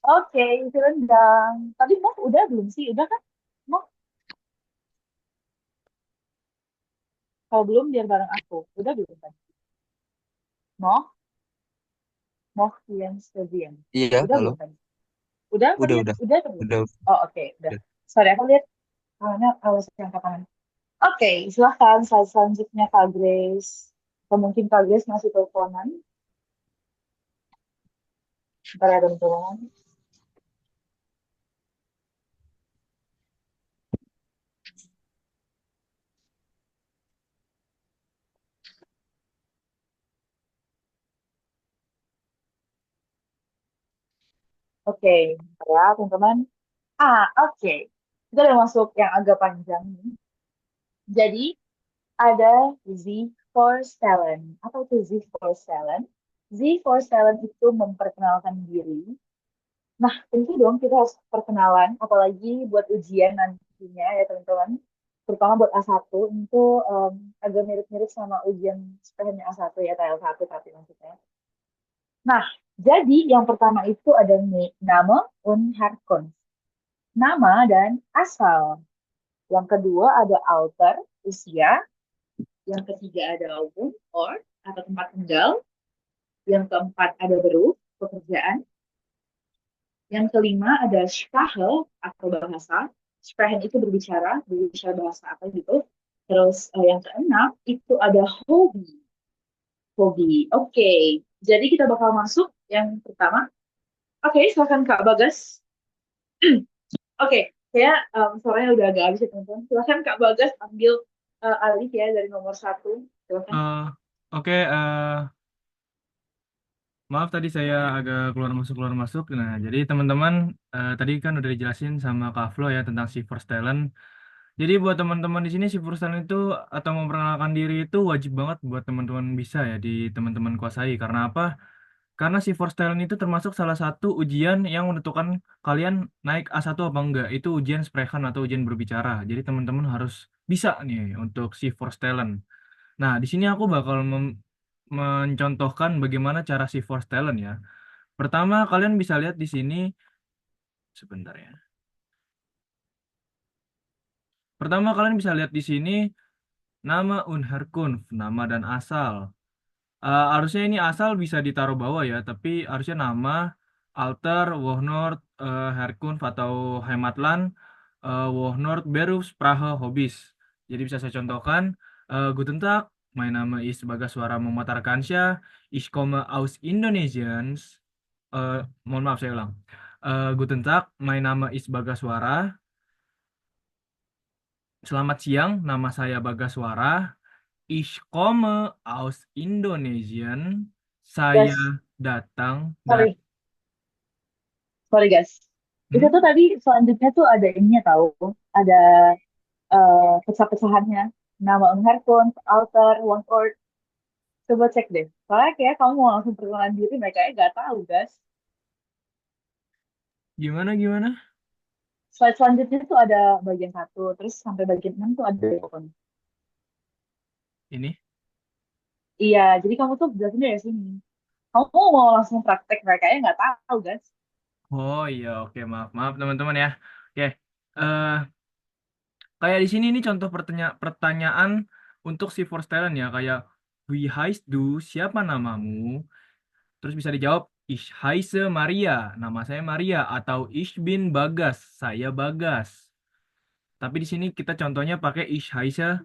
Oke, Cilandang. Tadi Moh udah belum sih? Udah kan? Moh, kalau belum biar bareng aku. Udah belum kan? Moh, Moh Kian Sevian. Iya, Udah halo. belum kan? Udah apa Udah, lihat? udah. Udah atau belum? Udah, Oh, oke, udah. udah. Sorry, aku lihat karena alasan angkat tangan. Oke, silahkan slide selanjutnya Kak Grace. Atau mungkin Kak Grace masih teleponan. Bentar ya teman-teman. Oke, bentar ya teman-teman. Oke. Kita udah masuk yang agak panjang nih. Jadi, ada Z for Stalin. Apa itu Z for Stalin? Z for Stalin itu memperkenalkan diri. Nah, tentu dong kita harus perkenalan, apalagi buat ujian nantinya ya teman-teman. Terutama buat A1, itu agak mirip-mirip sama ujian SPM A1 ya, TL1 tapi maksudnya. Nah, jadi yang pertama itu ada nama und Herkunft. Nama dan asal. Yang kedua ada Alter, usia. Yang ketiga ada Wohnort atau tempat tinggal. Yang keempat ada Beruf, pekerjaan. Yang kelima ada Sprache atau bahasa. Sprechen itu berbicara bahasa apa gitu. Terus yang keenam itu ada hobi. Hobi. Oke. Jadi kita bakal masuk yang pertama. Oke, silakan Kak Bagas. Oke, saya suaranya udah agak habis ya teman-teman. Silakan Kak Bagas ambil alih ya dari nomor 1. Silakan. Oke, maaf tadi saya agak keluar masuk. Nah, jadi teman-teman tadi kan udah dijelasin sama Kak Flo ya tentang si first talent. Jadi buat teman-teman di sini si first talent itu atau memperkenalkan diri itu wajib banget buat teman-teman bisa ya di teman-teman kuasai. Karena apa? Karena si first talent itu termasuk salah satu ujian yang menentukan kalian naik A1 apa enggak. Itu ujian sprechen atau ujian berbicara. Jadi teman-teman harus bisa nih untuk si first talent. Nah, di sini aku bakal mencontohkan bagaimana cara si force talent ya. Pertama, kalian bisa lihat di sini sebentar ya. Pertama, kalian bisa lihat di sini nama Unherkunft, nama dan asal. Harusnya ini asal bisa ditaruh bawah ya, tapi harusnya nama, Alter, Wohnort, Herkunft atau Heimatland, Wohnort, Beruf, Sprache, Hobbys. Jadi bisa saya contohkan, Guten Tag, mein Name ist Bagas Suara Momatarkansya, ich komme aus Indonesiens. Mohon maaf saya ulang. Guten Tag, mein Name ist Bagas Suara. Selamat siang, nama saya Bagaswara. Ich komme aus Indonesien. Saya Guys, datang dari... sorry, sorry guys. Itu Hmm? tuh tadi selanjutnya tuh ada ininya tahu, ada pecah-pecahannya. Nama Unherkunft, Alter, One Word. Coba cek deh. Soalnya kayak kamu mau langsung perkenalan diri, mereka nggak tahu guys. Gimana? Slide selanjutnya tuh ada bagian 1, terus sampai bagian 6 tuh ada ikon. Ini? Iya, jadi kamu tuh belajarnya dari sini. Kamu mau langsung praktek, mereka nggak tahu guys. Oh iya, oke, maaf teman-teman ya. Oke, eh kayak di sini ini contoh pertanyaan untuk si Forstellen ya, kayak Wie heißt du? Siapa namamu? Terus bisa dijawab Ich heiße Maria, nama saya Maria, atau Ich bin Bagas, saya Bagas. Tapi di sini kita contohnya pakai Ich heiße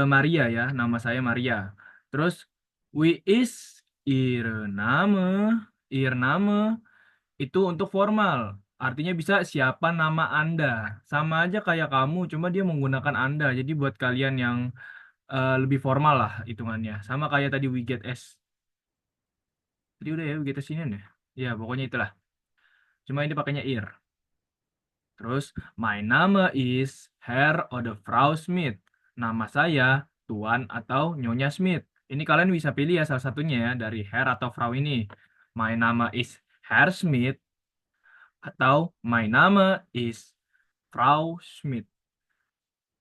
Maria ya, nama saya Maria. Terus Wie ist Ihre Name? Ihr Name itu untuk formal. Artinya bisa siapa nama Anda. Sama aja kayak kamu, cuma dia menggunakan Anda. Jadi buat kalian yang lebih formal lah hitungannya. Sama kayak tadi we get S. Tadi udah ya we get S ini ya. Ya pokoknya itulah. Cuma ini pakainya ir. Terus my name is Herr oder Frau Smith. Nama saya Tuan atau Nyonya Smith. Ini kalian bisa pilih ya salah satunya ya dari Herr atau Frau ini. My name is Herr Smith atau my name is Frau Schmidt.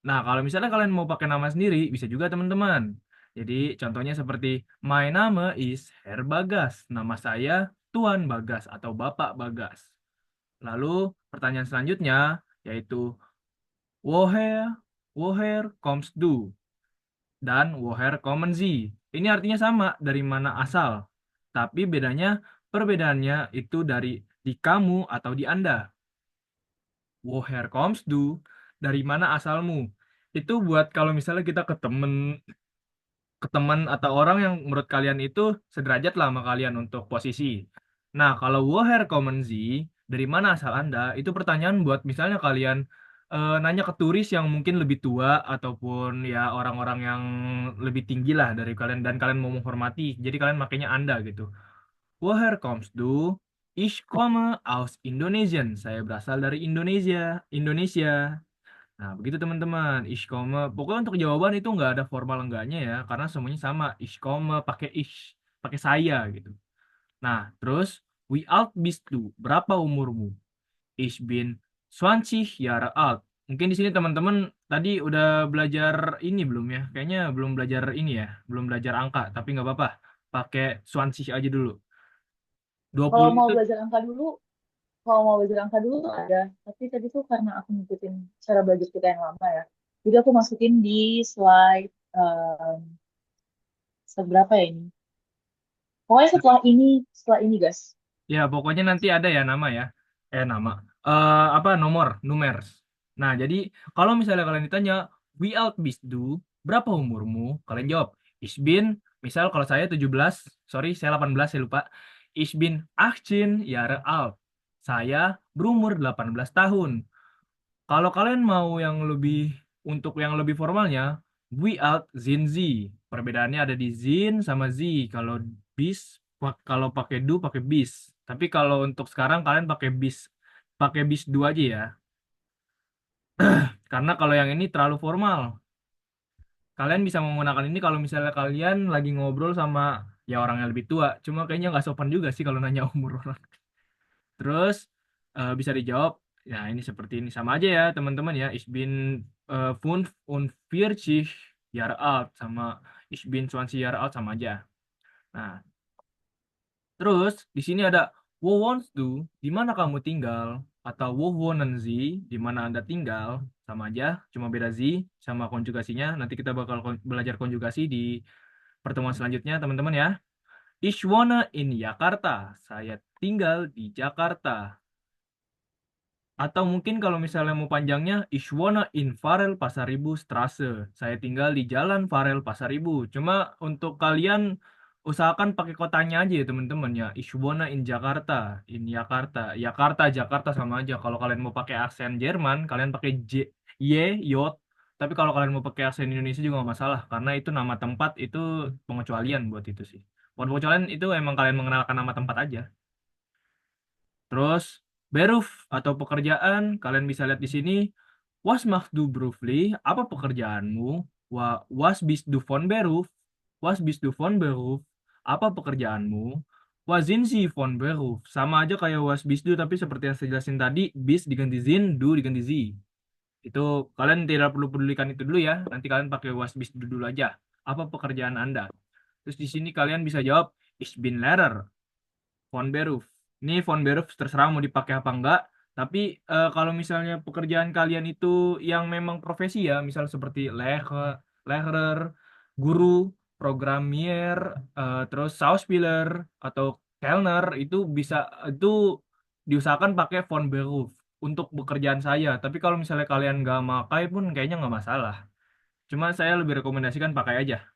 Nah, kalau misalnya kalian mau pakai nama sendiri, bisa juga teman-teman. Jadi, contohnya seperti my name is Herr Bagas. Nama saya Tuan Bagas atau Bapak Bagas. Lalu, pertanyaan selanjutnya yaitu woher woher comes du dan woher kommen Sie. Ini artinya sama, dari mana asal. Tapi perbedaannya itu dari di kamu atau di Anda. Woher comes du? Dari mana asalmu? Itu buat kalau misalnya kita ke teman atau orang yang menurut kalian itu sederajat lah sama kalian untuk posisi. Nah, kalau woher kommen Sie? Dari mana asal Anda? Itu pertanyaan buat misalnya kalian nanya ke turis yang mungkin lebih tua ataupun ya orang-orang yang lebih tinggi lah dari kalian dan kalian mau menghormati. Jadi kalian makainya Anda gitu. Woher kommst du? Ich komme aus Indonesien. Saya berasal dari Indonesia. Nah, begitu teman-teman. Ich komme. Pokoknya untuk jawaban itu nggak ada formal enggaknya ya, karena semuanya sama. Ich komme pakai pakai saya gitu. Nah, terus wie alt bist du? Berapa umurmu? Ich bin 20 Jahre alt. Mungkin di sini teman-teman tadi udah belajar ini belum ya? Kayaknya belum belajar ini ya, belum belajar angka, tapi nggak apa-apa. Pakai 20 aja dulu. 20 Kalau mau itu belajar angka dulu, kalau mau belajar angka dulu tuh ada. Tapi tadi tuh karena aku ngikutin cara belajar kita yang lama ya. Jadi aku masukin di slide slide berapa ya ini? Pokoknya setelah ini guys. ya, pokoknya nanti ada ya nama ya. Nama. Apa numers. Nah, jadi kalau misalnya kalian ditanya, wie alt bist du? Berapa umurmu? Kalian jawab, ich bin, misal kalau saya 17, sorry, saya 18, saya lupa. Ich bin 18 Jahre alt. Saya berumur 18 tahun. Kalau kalian mau untuk yang lebih formalnya, we out Zin Z. Perbedaannya ada di Zin sama Z. Kalau pakai do pakai bis. Tapi kalau untuk sekarang kalian pakai bis do aja ya. Karena kalau yang ini terlalu formal. Kalian bisa menggunakan ini kalau misalnya kalian lagi ngobrol sama ya orang yang lebih tua. Cuma kayaknya nggak sopan juga sih kalau nanya umur orang. Terus bisa dijawab, ya ini seperti ini sama aja ya teman-teman ya. Ich bin 45 Jahre alt sama ich bin 20 Jahre alt sama aja. Nah, terus di sini ada wo wohnst du? Di mana kamu tinggal? Atau wo wohnen Sie? Di mana Anda tinggal? Sama aja, cuma beda Sie sama konjugasinya. Nanti kita bakal belajar konjugasi di pertemuan selanjutnya teman-teman ya. Ich wohne in Jakarta. Saya tinggal di Jakarta. Atau mungkin kalau misalnya mau panjangnya, Ich wohne in Farel Pasaribu Straße. Saya tinggal di Jalan Farel Pasaribu. Cuma untuk kalian usahakan pakai kotanya aja ya teman-teman ya. Ich wohne in Jakarta, in Jakarta. Jakarta sama aja. Kalau kalian mau pakai aksen Jerman, kalian pakai Y, Tapi kalau kalian mau pakai aksen Indonesia juga nggak masalah, karena itu nama tempat itu pengecualian buat itu sih. Bukan pengecualian, itu emang kalian mengenalkan nama tempat aja. Terus beruf atau pekerjaan, kalian bisa lihat di sini. Was machst du beruflich? Apa pekerjaanmu? Was bist du von Beruf? Was bist du von Beruf? Apa pekerjaanmu? Was sind Sie von Beruf? Sama aja kayak was bist du, tapi seperti yang saya jelasin tadi, bist diganti sind, du diganti sie. Itu kalian tidak perlu pedulikan itu dulu ya. Nanti kalian pakai was bist du dulu aja. Apa pekerjaan Anda? Terus di sini kalian bisa jawab, Ich bin Lehrer von Beruf. Ini von Beruf terserah mau dipakai apa enggak. Tapi kalau misalnya pekerjaan kalian itu yang memang profesi ya, misal seperti Lehrer, guru, programier, terus Schauspieler atau Kellner, itu bisa, itu diusahakan pakai von Beruf untuk pekerjaan saya. Tapi kalau misalnya kalian nggak pakai pun kayaknya nggak masalah. Cuma saya lebih rekomendasikan pakai aja.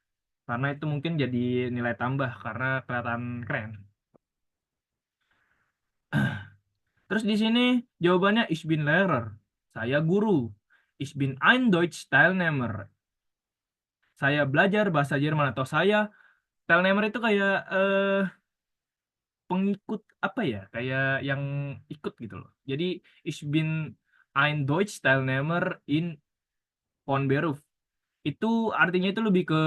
Karena itu mungkin jadi nilai tambah karena kelihatan keren. Terus di sini jawabannya Ich bin Lehrer. Saya guru. Ich bin ein Deutsch Teilnehmer. Saya belajar bahasa Jerman, atau saya Teilnehmer itu kayak pengikut apa ya? Kayak yang ikut gitu loh. Jadi Ich bin ein Deutsch Teilnehmer in von Beruf. Itu artinya itu lebih ke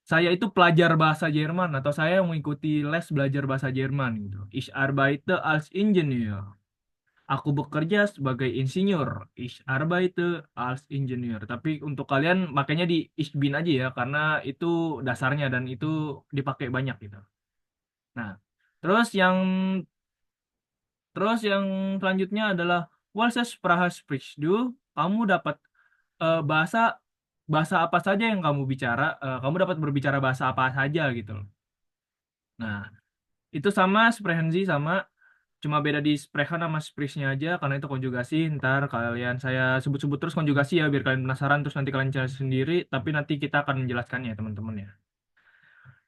saya itu pelajar bahasa Jerman, atau saya yang mengikuti les belajar bahasa Jerman gitu. Ich arbeite als Ingenieur. Aku bekerja sebagai insinyur. Ich arbeite als Ingenieur. Tapi untuk kalian makanya di Ich bin aja ya, karena itu dasarnya dan itu dipakai banyak gitu. Nah, terus yang selanjutnya adalah Welche Sprache sprichst du? Kamu dapat bahasa bahasa apa saja yang kamu bicara? Kamu dapat berbicara bahasa apa saja gitu loh. Nah, itu sama sprechen Sie sama, cuma beda di sprechen sama sprichnya aja, karena itu konjugasi. Ntar kalian saya sebut-sebut terus konjugasi ya, biar kalian penasaran, terus nanti kalian cari sendiri, tapi nanti kita akan menjelaskannya ya teman-teman ya.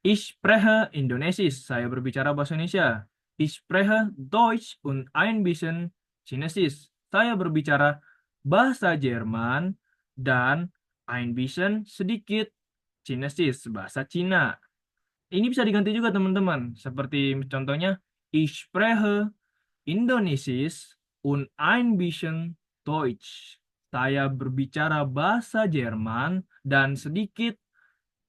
Ich spreche Indonesisch, saya berbicara bahasa Indonesia. Ich spreche Deutsch und ein bisschen Chinesisch, saya berbicara bahasa Jerman dan ein bisschen sedikit Chinesisch, bahasa Cina. Ini bisa diganti juga teman-teman, seperti contohnya Ich spreche Indonesisch und ein bisschen Deutsch. Saya berbicara bahasa Jerman dan sedikit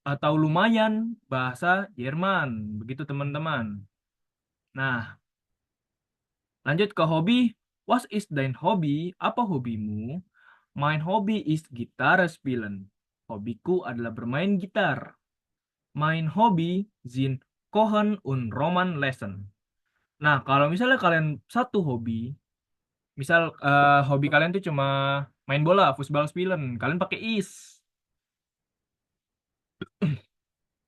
atau lumayan bahasa Jerman. Begitu teman-teman. Nah, lanjut ke hobi. Was ist dein Hobby? Apa hobimu? Mein Hobby ist Gitarre spielen. Hobiku adalah bermain gitar. Mein Hobby sind Kochen und Roman lesen. Nah, kalau misalnya kalian satu hobi, misal hobi kalian tuh cuma main bola, futsal spielen, kalian pakai is.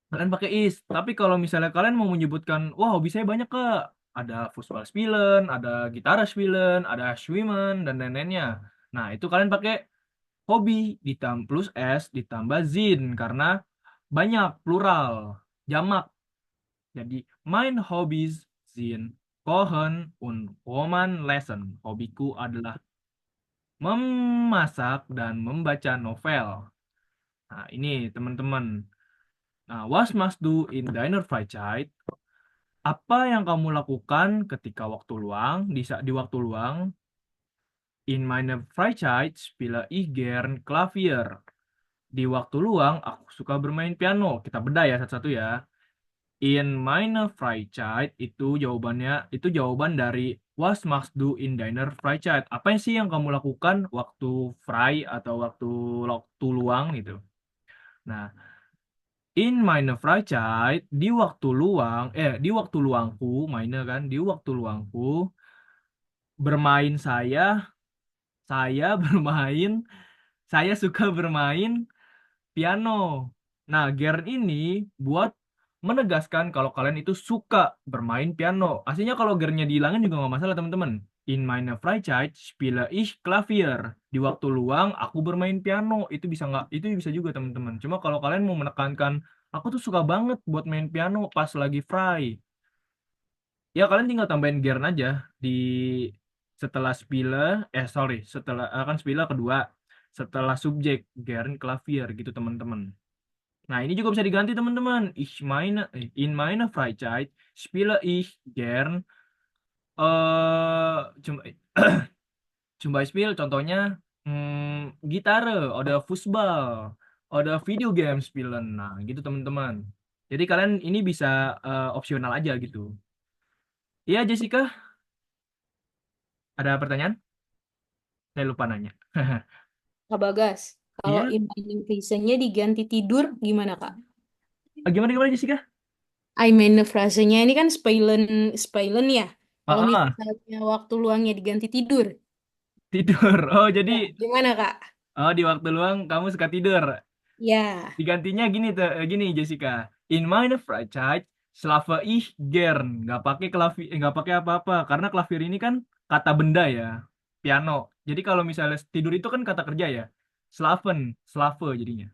Kalian pakai is. Tapi kalau misalnya kalian mau menyebutkan, wah hobi saya banyak Kak. Ada futsal spielen, ada gitar spielen, ada schwimmen, dan lain-lainnya. Nah, itu kalian pakai hobi ditambah plus s ditambah zin, karena banyak, plural, jamak. Jadi, mein Hobbys sind Kochen und Roman lesen. Hobiku adalah memasak dan membaca novel. Nah, ini teman-teman. Nah, was machst du in deiner Freizeit? Apa yang kamu lakukan ketika waktu luang, di waktu luang? In meiner Freizeit spiele ich gern Klavier. Di waktu luang, aku suka bermain piano. Kita bedah ya satu-satu ya. In meiner Freizeit itu jawaban dari was machst du in deiner Freizeit? Apa sih yang kamu lakukan waktu frei atau waktu luang gitu. Nah, in meiner Freizeit di waktu luangku, meine kan, di waktu luangku bermain saya suka bermain piano. Nah, gern ini buat menegaskan kalau kalian itu suka bermain piano. Aslinya kalau gernnya dihilangin juga nggak masalah teman-teman. In meiner Freizeit spiele ich Klavier. Di waktu luang aku bermain piano. Itu bisa nggak? Itu bisa juga teman-teman. Cuma kalau kalian mau menekankan, aku tuh suka banget buat main piano pas lagi frei. Ya kalian tinggal tambahin gern aja di setelah spiele. Setelah kan spiele kedua. setelah subjek gern Klavier gitu teman-teman. Nah, ini juga bisa diganti teman-teman. In meine Freizeit spiele ich gern cuma zum Beispiel contohnya Gitarre oder Fußball oder Video Games spielen. Nah, gitu teman-teman. Jadi kalian ini bisa opsional aja gitu. Iya, Jessica, ada pertanyaan? Saya lupa nanya. Kak Bagas, kalau Iya, in frasenya diganti tidur gimana Kak? gimana Jessica? I meine frasenya ini kan spelen spelen ya. Kalau Ah, misalnya waktu luangnya diganti tidur, tidur. Oh, jadi ya, gimana Kak? di waktu luang kamu suka tidur. Ya, Digantinya gini Jessica. In meine Freizeit schlafe ich gern. Nggak pakai apa-apa karena klavier ini kan kata benda ya, piano. Jadi kalau misalnya tidur itu kan kata kerja ya. Schlafen, schlafe jadinya.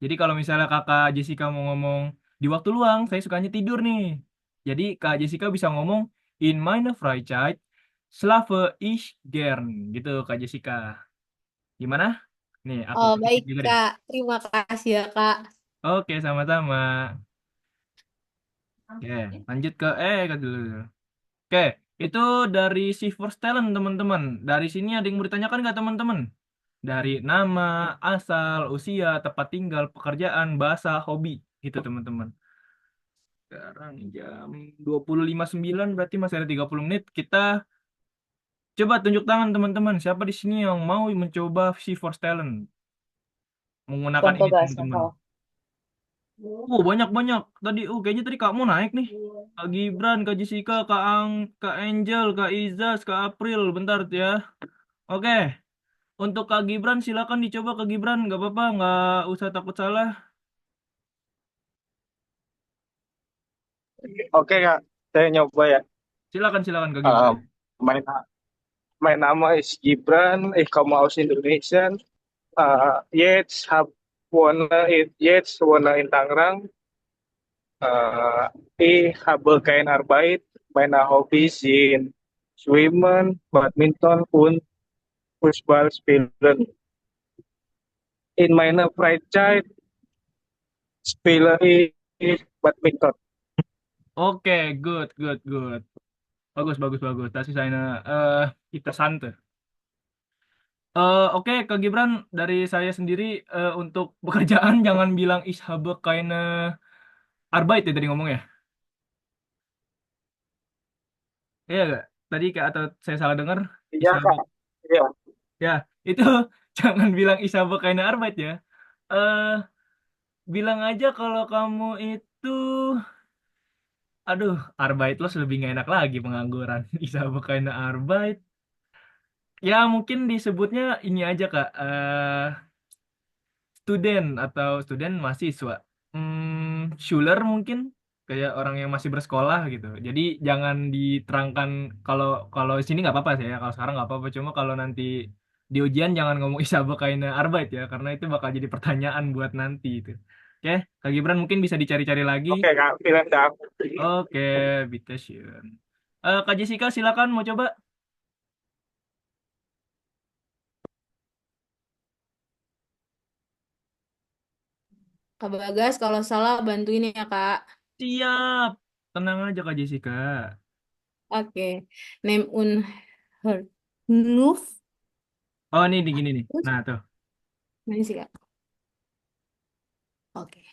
Jadi kalau misalnya kakak Jessica mau ngomong di waktu luang, saya sukanya tidur nih. Jadi kak Jessica bisa ngomong in meine Freizeit schlafe ich gern gitu kak Jessica. Gimana? Nih aku oh kasih baik tip juga deh. Kak. Terima kasih ya Kak. Oke, sama-sama. Oke, lanjut ke dulu. Oke, itu dari si First Talent, teman-teman. Dari sini ada yang mau ditanyakan nggak, teman-teman? Dari nama, asal, usia, tempat tinggal, pekerjaan, bahasa, hobi, gitu, teman-teman. Sekarang jam 20.59, berarti masih ada 30 menit. Kita coba tunjuk tangan, teman-teman. Siapa di sini yang mau mencoba si First Talent? Menggunakan Contoh ini, guys, teman-teman. contoh. Banyak-banyak. Kayaknya tadi kamu naik nih. Kak Gibran, Kak Jessica, Kak Angel, Kak Izas, Kak April. Bentar ya. Oke. Untuk Kak Gibran, silakan dicoba Kak Gibran. Nggak apa-apa, nggak usah takut salah. Oke Kak, saya nyoba ya. Silakan Kak Uh, Gibran. mein, mein Name ist Gibran, ich komme aus Indonesien. Jetzt wohne in Tangerang. Ich habe keine Arbeit. Meine Hobbys sind Schwimmen, Badminton und Fußball spielen. In meiner Freizeit spiele ich Badminton. Oke, good. Bagus. Das ist eine interessante. Oke, Kak Gibran, dari saya sendiri untuk pekerjaan jangan bilang ich habe keine Arbeit ya tadi ngomong ya. Iya nggak? Tadi atau saya salah dengar? Ich Iya habe Kak, iya. Ya, itu jangan bilang Isaba kaina Arbeit ya. Eh, bilang aja kalau kamu itu, aduh, Arbeitlos lebih nggak enak lagi pengangguran. Isaba kaina Arbeit. Ya mungkin disebutnya ini aja Kak, student mahasiswa. Schuler mungkin kayak orang yang masih bersekolah gitu. Jadi jangan diterangkan kalau kalau sini nggak apa-apa sih ya. Kalau sekarang nggak apa-apa. Cuma kalau nanti di ujian jangan ngomong Isaba kaina Arbeit ya, karena itu bakal jadi pertanyaan buat nanti itu. Oke, Kak Gibran mungkin bisa dicari-cari lagi. Oke Kak, vielen Dank. Oke, bitteschön. Kak Jessica silakan mau coba. Kak Bagas, kalau salah bantuin ya Kak. Siap. Tenang aja Kak Jessica. Oke. Name un her. Nuf. Oh, ini gini nih. Nah, tuh. Mana sih Kak? Oke.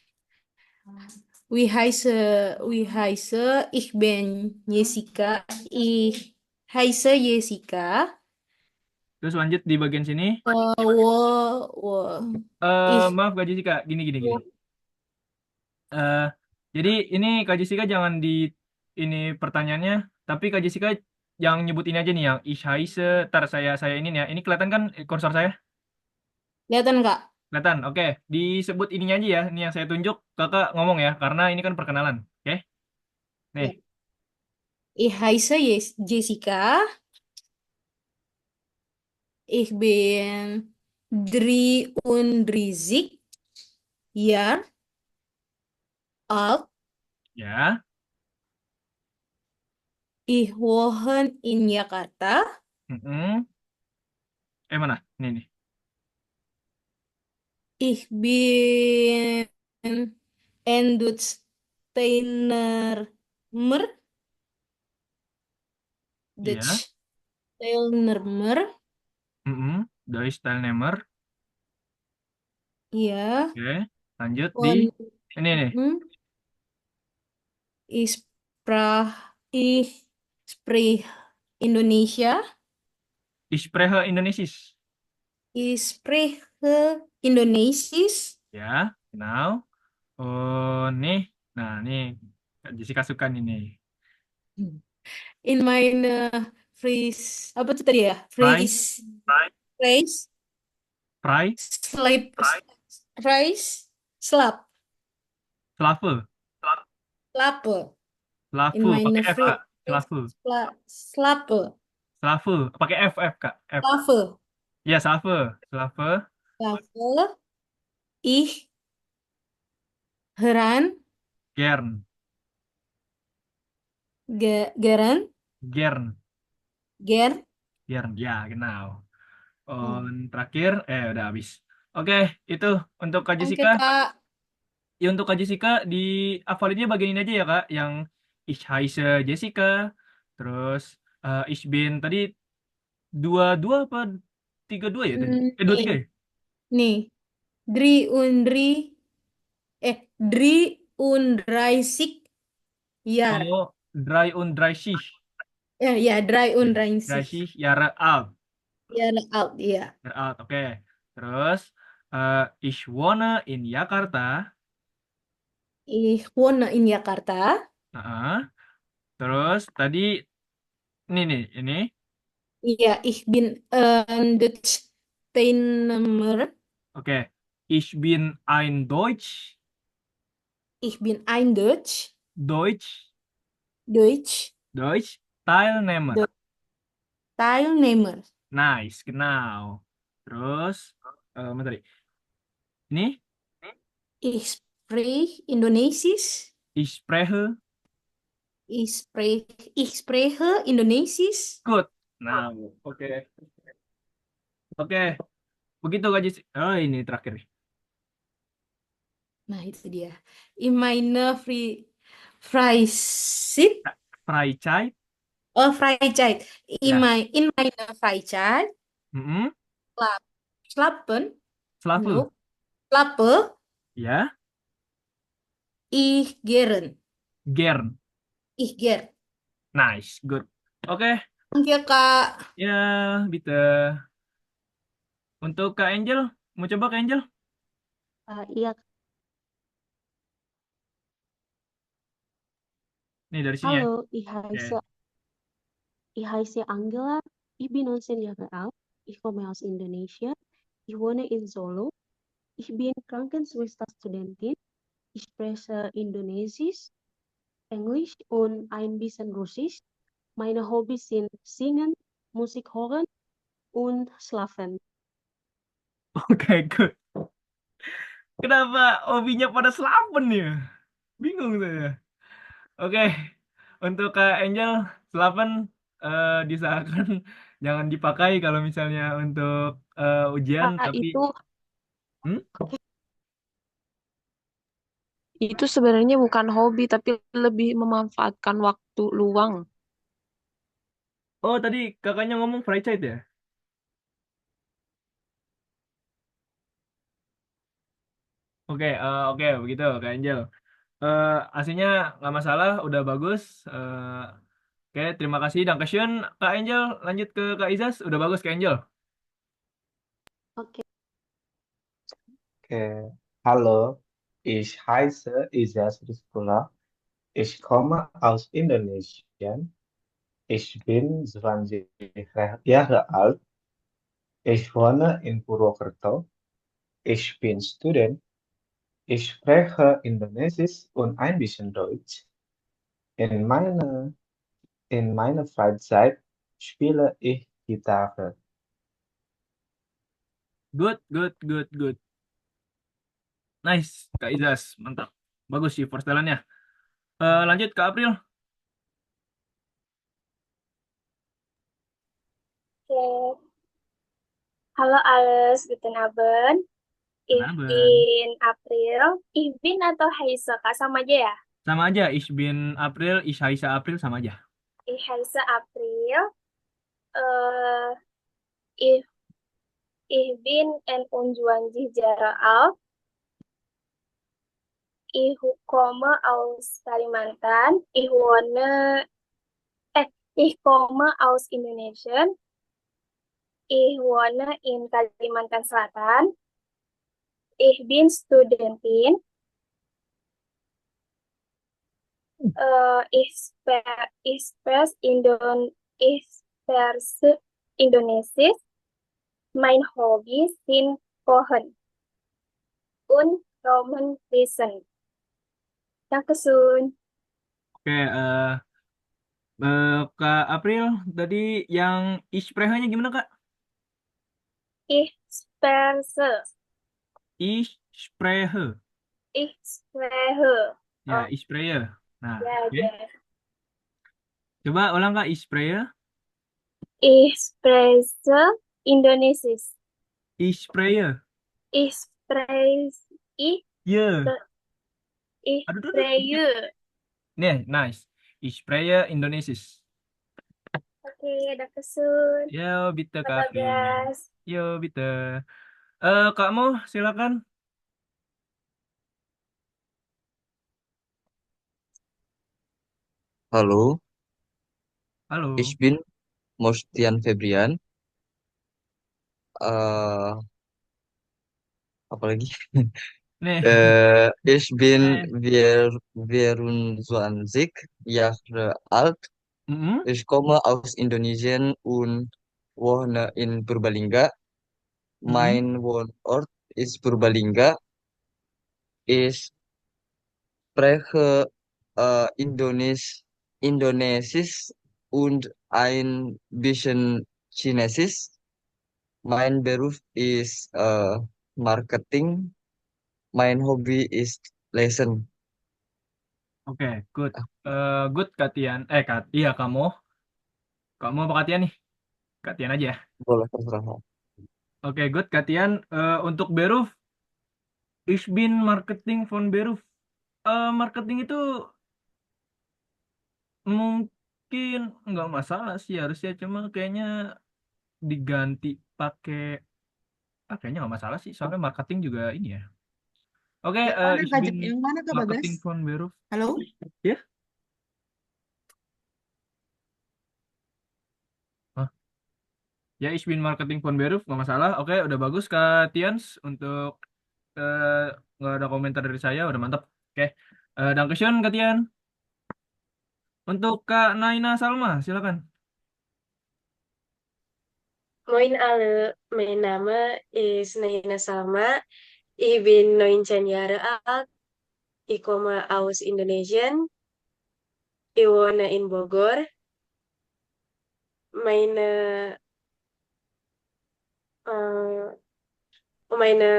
Wie heiße, ich bin Jessica. Ich heiße Jessica. Terus lanjut di bagian sini. Ich, Maaf Kak Jessica, gini. Eh, jadi ini Kak Jessica jangan di ini pertanyaannya, tapi Kak Jessica yang nyebut ini aja nih yang Ishaise, tar saya ini nih ya. Ini kelihatan kan kursor saya? kelihatan Kak? Kelihatan. Oke, disebut ininya aja ya. Ini yang saya tunjuk, Kakak ngomong ya karena ini kan perkenalan. Oke? Nih. Ya. Ich heiße Jessica. Ich bin 33 Jahre alt. Ya. Ich wohne in Jakarta. Mm-mm. Mana? Nih. Ich bin ein Deutsch-Teilnehmer. Iya. Deutsch-Teilnehmer. Deutsch Teilnehmer. Iya. Oke. Lanjut di Und ini nih. ich sprich Indonesia. Ich spreche Indonesisch. Ich spreche Indonesisch. Ya, genau. Oh, nih. Nah, nih. Kak Jessica suka ini. In meine apa tuh tadi ya? Fry, Phrase fry, sleep phrase slap slave. slape. In Slavu, meine pakai F, Kak. Slavu. slape Slavu, pakai F, Kak. F. slave Ya, slave. Slave. slave ich heran Gern. gern Gern. gern. Gern. Ya, genau. Terakhir, udah habis. Oke, itu untuk Kak Oke, Jessica. Kak. Ya, untuk Kak Jessica, di hafalinnya bagian ini aja ya, Kak. Yang Ich heiße Jessica. Terus, Ich bin tadi 22 apa 32 ya tadi? 23 Nih, ya? nih. Dri und 30 Jahr. Oh, Drei und 30. Ya, 33 30 Jahre alt. Jahre alt, ya. Jahre alt, oke. Terus, Ich wohne in Jakarta. Ich wohne in Jakarta. Heeh. Terus, tadi, ini. Ja, ich bin Dutch Teilnehmer. Oke. Ich bin ein Deutsch. Ich bin ein Deutsch Deutsch Teilnehmer. Teilnehmer. Nice, genau. Terus, apa tadi? Ini, Ich spreche Indonesisch. ich spreche Ich spreche Indonesisch. gut. Nah, oke. Oke, begitu Kak Jessica. Oh, ini terakhir. Nah, itu dia. In meine Freizeit. Freizeit. Oh, Freizeit. Ya. In meine Freizeit. Mm-mm. Schlafen. Slavu. No. Schlafe. Ya. Ich gern. Gern. Ich gern. Nice, good. Oke, Thank you, Kak. ya, bisa. Untuk Kak Angel, mau coba Kak Angel? Iya, Nih dari sini ya. halo, Oke. ich heiße Angela, ich bin 19 Jahre alt, ich komme aus Indonesien, ich wohne in Solo, ich bin Krankenschwesterstudentin, ich spreche Indonesisch, Englisch und ein bisschen Russisch. Meine Hobbys sind Singen, Musik hören und Schlafen. Oke, good. Kenapa hobinya pada selapen ya? Bingung saya. Oke, untuk Kak Angel, selapen disarankan jangan dipakai kalau misalnya untuk ujian, tapi Itu sebenarnya bukan hobi, tapi lebih memanfaatkan waktu luang. oh tadi kakaknya ngomong Freizeit ya? Oke, begitu Kak Angel. Aslinya nggak masalah, udah bagus. Oke, terima kasih, Dankeschön Kak Angel. Lanjut ke Kak Izas, udah bagus Kak Angel. Oke. Oke. Halo, ich heiße Isyas Rizkula. Ich komme aus Indonesien. Ich bin 20 Jahre alt. Ich wohne in Purwokerto. Ich bin Student. Ich spreche Indonesisch und ein bisschen Deutsch. In meiner Freizeit spiele ich Gitarre. Good, good, good, good. Nice, Kak Izas, mantap. Bagus sih persetelannya. Lanjut ke April. Oke. Halo alles, guten Abend. Ich Kenapa? bin April. Ich bin atau Haisa, Kak? Sama aja ya? Sama aja. Ich bin April, ich heiße April sama aja. Ich heiße April. Eh, ich, ich bin 21 Jahre alt. Ich komme aus Kalimantan. Ich komme aus Indonesia. Ich wohne in Kalimantan Selatan. Ich bin Studentin. Ich spreche Indonesisch. Mein Hobby sind Kochen und Roman lesen. Dankeschön. Oke, Kak April, tadi yang ich spreche-nya gimana, Kak? Ich spreche. Ich spreche. Ich spreche. Ya, Oh, ich spreche. Nah, ya, oke. ya. Coba ulang, Kak, ich spreche. Ich spreche Indonesisch. Ich spreche. Ich spreche. Ich, Ya. ich Aduh, aduh, aduh. spreche. Nih, nice. Ich spreche Indonesisch. Oke, Dankeschön. Yo, bitte, Kak April. Bagas. Yo, bitte. Kamu silakan. Halo, Halo. ich bin Mostian Febrian. Eh, apa lagi? Nih. Ich bin Eh. 24 Jahre alt. Mm-mm. Ich komme aus Indonesien und wohne in Purbalingga. Mein Wohnort ist Purbalingga. Ich spreche Indonesisch und ein bisschen Chinesisch. Mein Beruf ist Marketing. Mein Hobby ist Lesen. Oke, good. Good, Katian. Iya, kamu. Kamu apa Katian nih? Katian aja. Boleh terserah. Oke, good, Katian. Untuk Beruf, ich bin Marketing von Beruf. Marketing itu mungkin nggak masalah sih harusnya, cuma kayaknya diganti pakai kayaknya nggak masalah sih, soalnya marketing juga ini ya. Oke, Yang mana, ich Kak? bin Yang mana, Kak Bagas? Marketing von Beruf. Halo? Ya? Hah? Ya, ich bin Marketing von Beruf, nggak masalah. Oke, udah bagus Kak Tians. Untuk nggak ada komentar dari saya, udah mantap. Oke, Dankeschön Kak Tian. Untuk Kak Naina Salma, silakan. Moin alle, mein Name ist Naina Salma. Ich bin 19 Jahre alt. Ich komme aus Indonesien. Ich wohne in Bogor. Meine, äh, meine,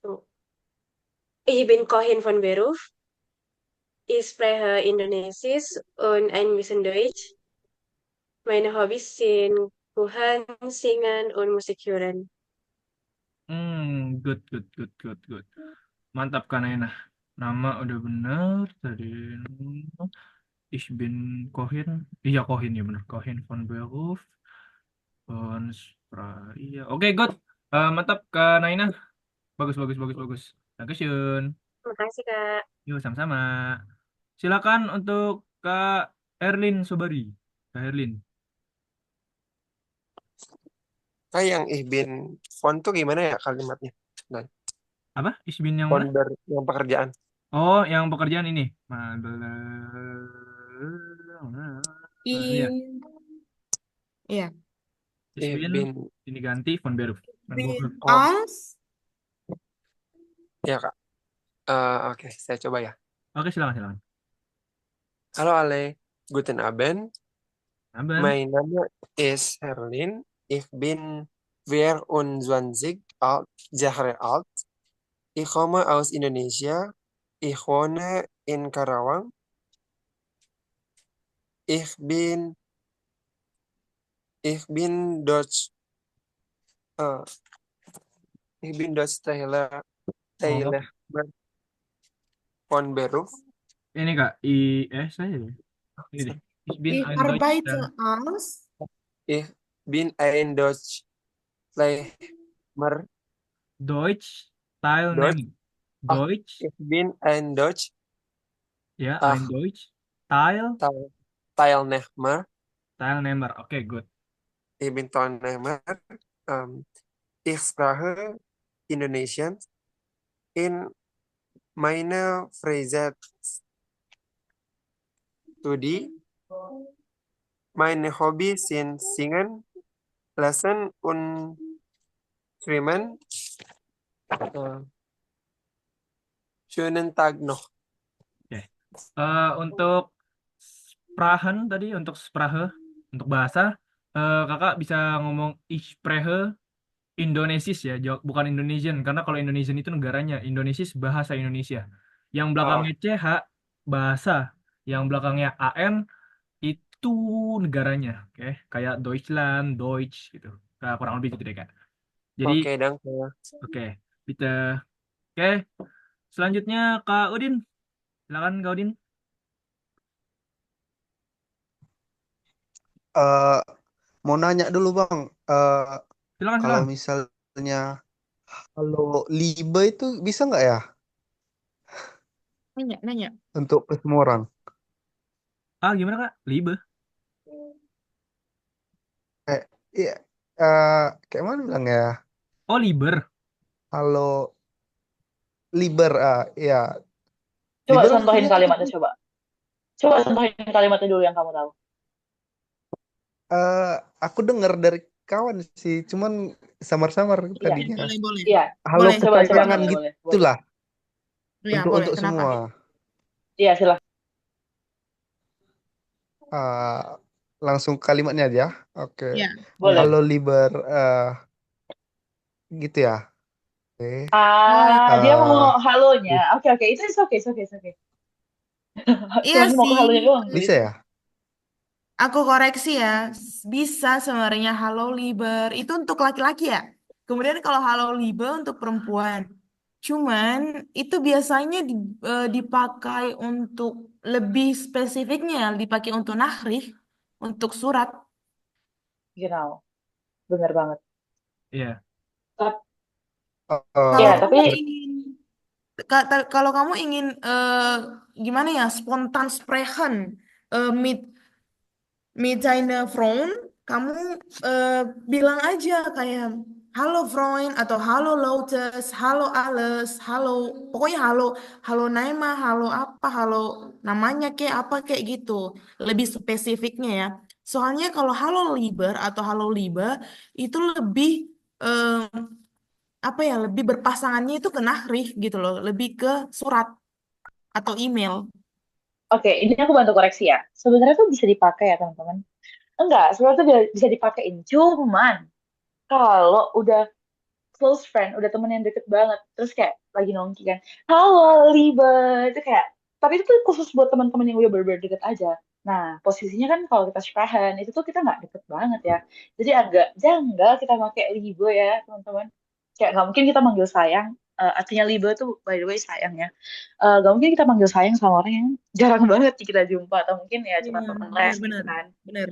tunggu. Ich bin Kohin von Beruf. Ich spreche Indonesisch und ein bisschen Deutsch. Meine Hobbys sind Kochen, Singen und Musik hören. Good, good, good, good, good. Mantap Kak Naina. Nama udah bener tadi. Ich bin Kohin. Iya Kohin ya bener. Kohin von Beruf. Von Spraia. Oke, good. Mantap Kak Naina. Bagus, bagus, bagus, bagus. Dankeschön. Terima kasih, Kak. Yuk, sama-sama. Silakan untuk Kak Erlin Sobari. Kak Erlin. Kak, yang ich bin font tuh gimana ya kalimatnya? Nah, Apa? Ich bin yang font mana? yang pekerjaan. Oh, yang pekerjaan ini. Iya. Iya. Ich Ich bin bin ini ganti von Beruf. Bin Oh, als. ya Kak. Oke, saya coba ya. Oke, silakan, silakan. Halo Ale, guten Abend. Abend. Mein Name ist Herlin. Ich bin 24 Jahre alt. Ich komme aus Indonesia. Ich wohne in Karawang. Ich bin Deutsch. Ich bin Deutsch Taylor Oh, von Beruf. ini Kak, saya ya. Ini deh. Ich bin Ich ein arbeite Deutscher. als Ich bin ein Deutsch Lehrer. Deutsch Deutsch. Teilnehmer. Ach, Deutsch, ich bin ein Deutsch ya, ein Deutsch Teilnehmer. Teilnehmer. Oke, good. Ich bin Teilnehmer. Ich spreche Indonesian in meiner Freizeit. Studi. Meine Hobbys sind Singen, Lesen und Schwimmen. Schönen Tag noch. Oke. Untuk Sprachen tadi, untuk Sprache, untuk bahasa, kakak bisa ngomong Ich spreche Indonesisch ya, bukan Indonesian. Karena kalau Indonesian itu negaranya, Indonesisch bahasa Indonesia. Yang belakangnya CH, bahasa. Yang belakangnya AN, itu negaranya. Oke, kayak Deutschland, Deutsch gitu. Kurang lebih gitu deh, Kak. Jadi, Oke, danke. oke, kita. Oke, selanjutnya Kak Udin. Silakan Kak Udin. Mau nanya dulu Bang, Silakan, kalau silakan. misalnya halo Libe itu bisa nggak ya nanya. untuk ke semua orang? Gimana Kak? Libe. Iya, kayak mana bilang ya? Oh, Liber. Halo Liber, ya. Coba Liber contohin artinya apa kalimatnya, sih? coba. Coba contohin kalimatnya dulu yang kamu tahu. Aku dengar dari kawan sih, cuman samar-samar Iya, tadinya. Boleh. iya. Halo Boleh, Coba, kesayangan boleh. gitulah, Ya, untuk boleh. Kenapa? semua. Iya, silakan. Langsung kalimatnya aja. Oke. Ya, Boleh. Halo Liber, gitu ya. Oke. Dia mau Eh, halonya. Oke. Itu oke. iya Cuman mau ke sih. halonya doang. bisa ya? Aku koreksi ya. Bisa sebenarnya halo liber. Itu untuk laki-laki ya. Kemudian kalau halo liber untuk perempuan. Cuman itu biasanya dipakai untuk lebih spesifiknya, dipakai untuk nahrih, untuk surat. Genau. Bener banget. Iya. Kalau Iya, kamu tapi ingin kalau kamu ingin gimana ya, spontan sprechen mit deine Freund, kamu bilang aja kayak halo Freund atau halo Lotus, halo alles, halo, pokoknya halo, halo Naima, halo apa, halo namanya kayak apa kayak gitu. Lebih spesifiknya ya. Soalnya kalau halo Liber atau halo Libe itu lebih apa ya, lebih berpasangannya itu ke nahrif gitu loh, lebih ke surat atau email. oke, ini aku bantu koreksi ya. Sebenarnya tuh bisa dipakai ya, teman-teman. Enggak, sebenarnya tuh bisa dipakein. Cuman kalau udah close friend, udah temen yang deket banget, terus kayak lagi nongki kan, halo Liba, itu kayak, tapi itu tuh khusus buat teman-teman yang udah bener-bener deket aja. Nah, posisinya kan kalau kita sprechen, itu tuh kita nggak deket banget ya. Jadi agak janggal kita pakai Liba ya, teman-teman. Kayak nggak mungkin kita manggil sayang, artinya Liba tuh by the way sayang ya. Nggak mungkin kita manggil sayang sama orang yang jarang banget kita jumpa, atau mungkin ya cuma teman les gitu Benar-benar, kan. benar.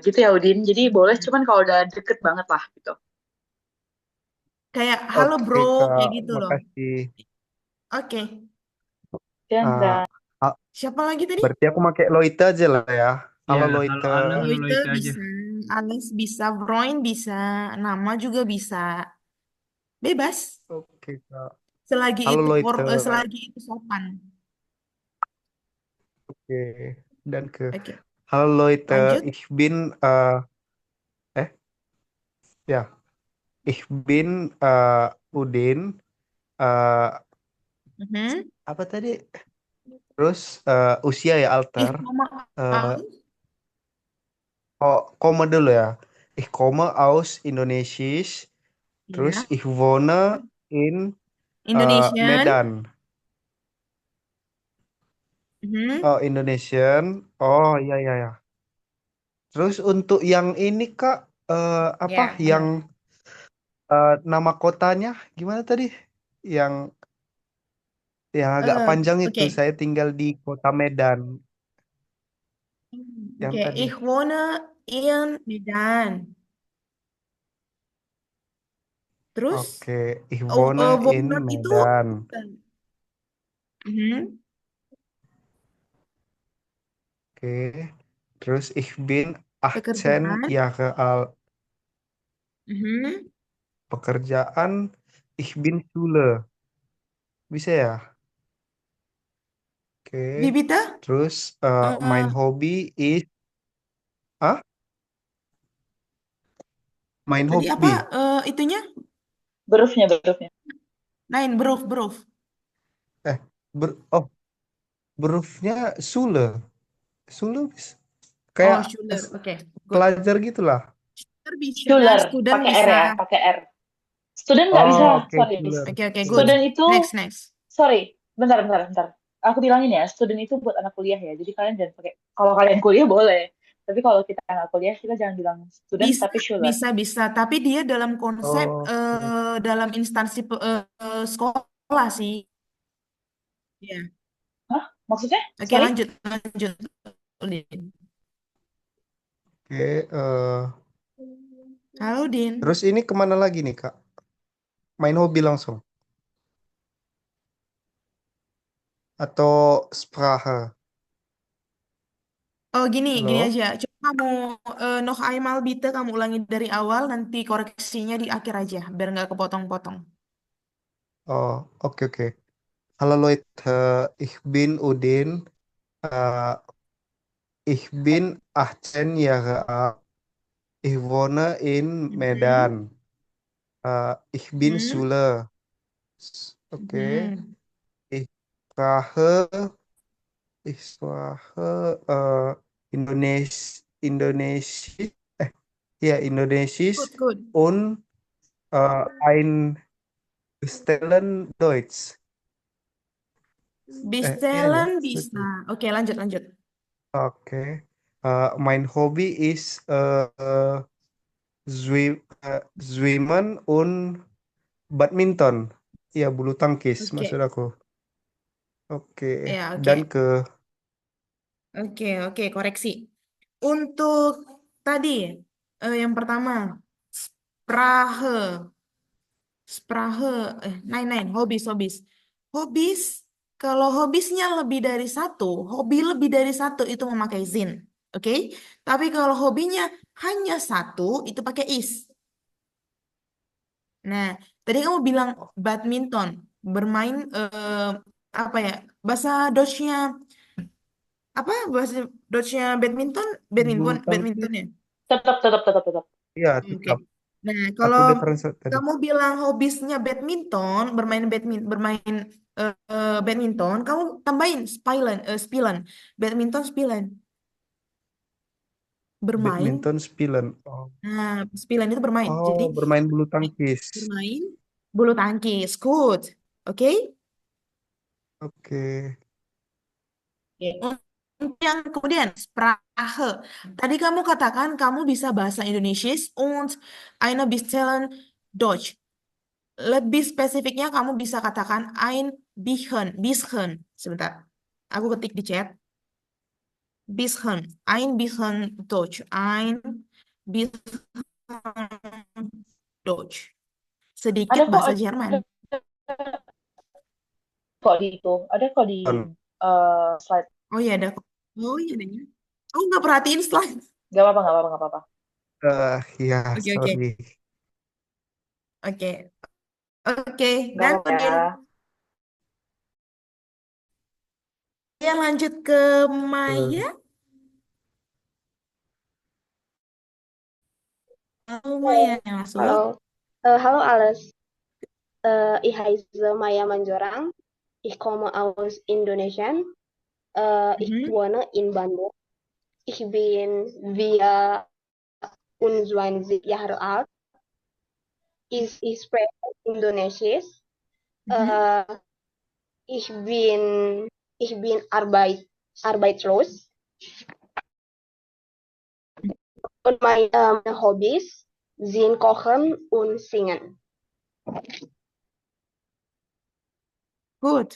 Gitu ya Udin. Jadi boleh, cuman kalau udah deket banget lah gitu. Kayak halo Oke bro, Kak, kayak gitu loh. makasih. Oke, Dan siapa lagi tadi? Berarti aku pakai Loite aja lah ya. Halo Iya, Loite. halo Ale, halo Loite Loite aja. bisa, Alex bisa, Vroin bisa, nama juga bisa, bebas. Oke Kak. Selagi Halo itu Loite. selagi itu sopan. Oke. Dan ke Oke, Halo Loite. lanjut. Ich bin ya. Ich bin Udin. Apa tadi? Terus usia ya Ich Alter. komme aus Koma dulu ya. Ich komme aus Indonesia. Terus ya, ich wohne in Indonesian. Medan. Oh, Indonesian. Oh, iya iya ya. Terus untuk yang ini Kak, apa Ya, yang Nama kotanya gimana tadi? Yang agak panjang itu. Oke. Saya tinggal di kota Medan. Yang Oke, tadi. ich wohne in Medan. Terus, Oke, ich wohne in wohnen itu Medan. Mhm. Oke. Terus ich bin 18 Pekerjaan. Jahre alt. Mhm. Pekerjaan ich bin Schule. Bisa ya? Oke. Wie bitte? Terus mein Hobby is mein Tadi apa Hobby. itunya? Berufnya. Nein, Beruf. Eh, berufnya Schule. Schule bisa. Oh, Kayak Schüler. Oke, good. pelajar gitulah. Schüler bisa, Schuler, student pakai R bisa. ya, pakai R. Student nggak bisa, Oh, oke, sorry. Schüler. Oke, good. Student itu, Next. sorry, bentar. Aku bilangin ya, student itu buat anak kuliah ya. Jadi kalian jangan pakai, kalau kalian kuliah boleh. Tapi kalau kita anak kuliah, kita jangan bilang student, tapi Schuler. Bisa. Tapi dia dalam konsep Oh, dalam instansi sekolah sih. Ya. Hah? Maksudnya? Oke, Sorry? lanjut. Udin. oke. Halo, Din. Terus ini kemana lagi nih, Kak? Main hobi langsung? Atau Sprache? Oh, gini Halo? aja. Coba kamu noch einmal bitte kamu ulangi dari awal, nanti koreksinya di akhir aja, biar nggak kepotong-potong. Oh, oke. Halo Leute, ich bin Udin. Uh, ich bin 18 Jahre alt. Ich wohne in Medan. Ich bin Hmm. Schule. Oke. Hmm. Ich sprache Indonesisch. Indonesisch Good. und ein bisschen Deutsch. Bestellen Ya. bisa. Oke, lanjut. Oke. Mein Hobby is Zwimmen und Badminton. Ya, bulu tangkis Oke. maksud aku. Oke. Ya, oke. Dan ke Oke, koreksi. Untuk tadi, yang pertama, Sprache, nein, hobis. Kalau hobisnya lebih dari satu, hobi lebih dari satu itu memakai zin, oke? Tapi kalau hobinya hanya satu, itu pakai is. Nah, tadi kamu bilang badminton, bermain apa ya? Bahasa Dutch-nya apa? Bahasa Dutch-nya bulu tangkis. badminton ya? Tetap. Iya, Oke. tetap. Nah, Aku kalau udah translate tadi. kamu bilang hobisnya badminton, bermain badminton, kamu tambahin spielen, badminton spielen, bermain. Badminton spielen. Oh, Nah, spielen itu bermain. Jadi bermain bulu tangkis. bermain bulu tangkis, good, oke? Oke. Oke. Untuk yang kemudian Sprache. Tadi kamu katakan kamu bisa bahasa Indonesia und eine bisschen Deutsch. Lebih spesifiknya kamu bisa katakan bisschen. Sebentar. Aku ketik di chat. Ein bisschen Deutsch. Ein bisschen Deutsch. Sedikit Ada kok, bahasa Jerman. ada kok di slide. Oh iya ada. Aku nggak perhatiin slide. Gak apa-apa. Ya, Oke. sorry. Oke. Gak Dan apa-apa ya. Ya lanjut ke Maya. Halo Maya yang masuk. Halo alles. Ich heiße Maya Manjorang. Ich komme aus Indonesien. Ich wohne in Bandung. Ich bin 24 Jahre alt. Ich spreche Indonesisch. Ich bin arbeitslos. Und meine Hobbys sind Kochen und Singen. Good.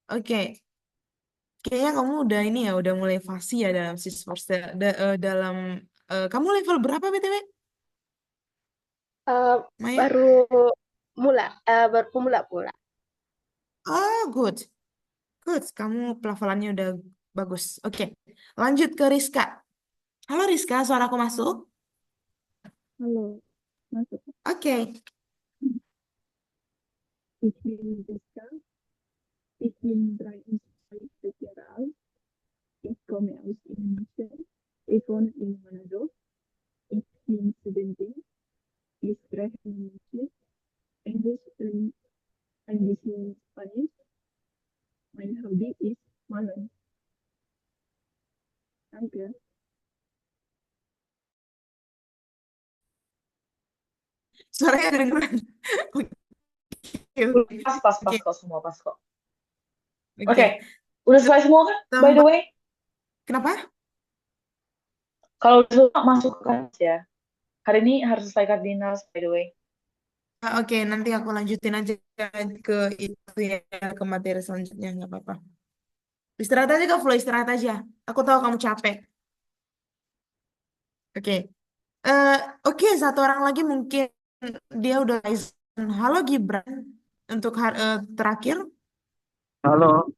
Oke. Kayaknya kamu udah ini ya, udah mulai fasih ya dalam dalam kamu level berapa BTW, Eh, Maya? baru baru pemula pula. Oh, good. Good. Kamu pelafalannya udah bagus. Oke. Lanjut ke Rizka. Halo Rizka, suaraku masuk? Halo, masuk. Oke. Ich bin Jessica. Ich bin 23 Jahre alt. Ich komme aus Indonesia. Ich wohne in Manado. Ich bin Studentin. Ich spreche Indonesisch, Englisch und ein bisschen Spanisch. Mein Hobby ist Malen. Danke. Suaranya kedengeran. Oke. Pas Oke. kok semua, pas kok. Oke. Oke, udah selesai semua kan? By the Tambah. way, Kenapa? kalau udah selesai masuk ke ya. Hari ini harus selesai Cardinals, by the way. Oke, nanti aku lanjutin aja ke itu ya, ke materi selanjutnya, nggak apa-apa. Istirahat aja Kak Flo, istirahat aja. Aku tahu kamu capek. Oke. Eh, oke, satu orang lagi mungkin dia udah listen. Halo Gibran, untuk terakhir. Halo,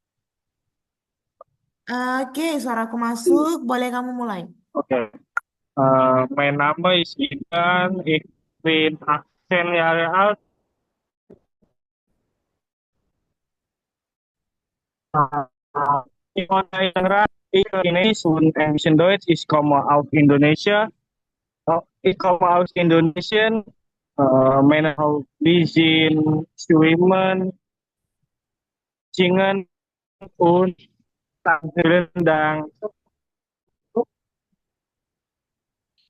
Oke, suaraku masuk. Boleh kamu mulai? oke. Mijn Name is Ivan. Ik ben 18 jaar oud. Ich wohne in Rat. Ich Chinesisch und ein bisschen Deutsch. Ich komme aus Indonesia. Ich komme aus Indonesien. Meine Hobbys sind Schwimmen, Singen und Tanzen dan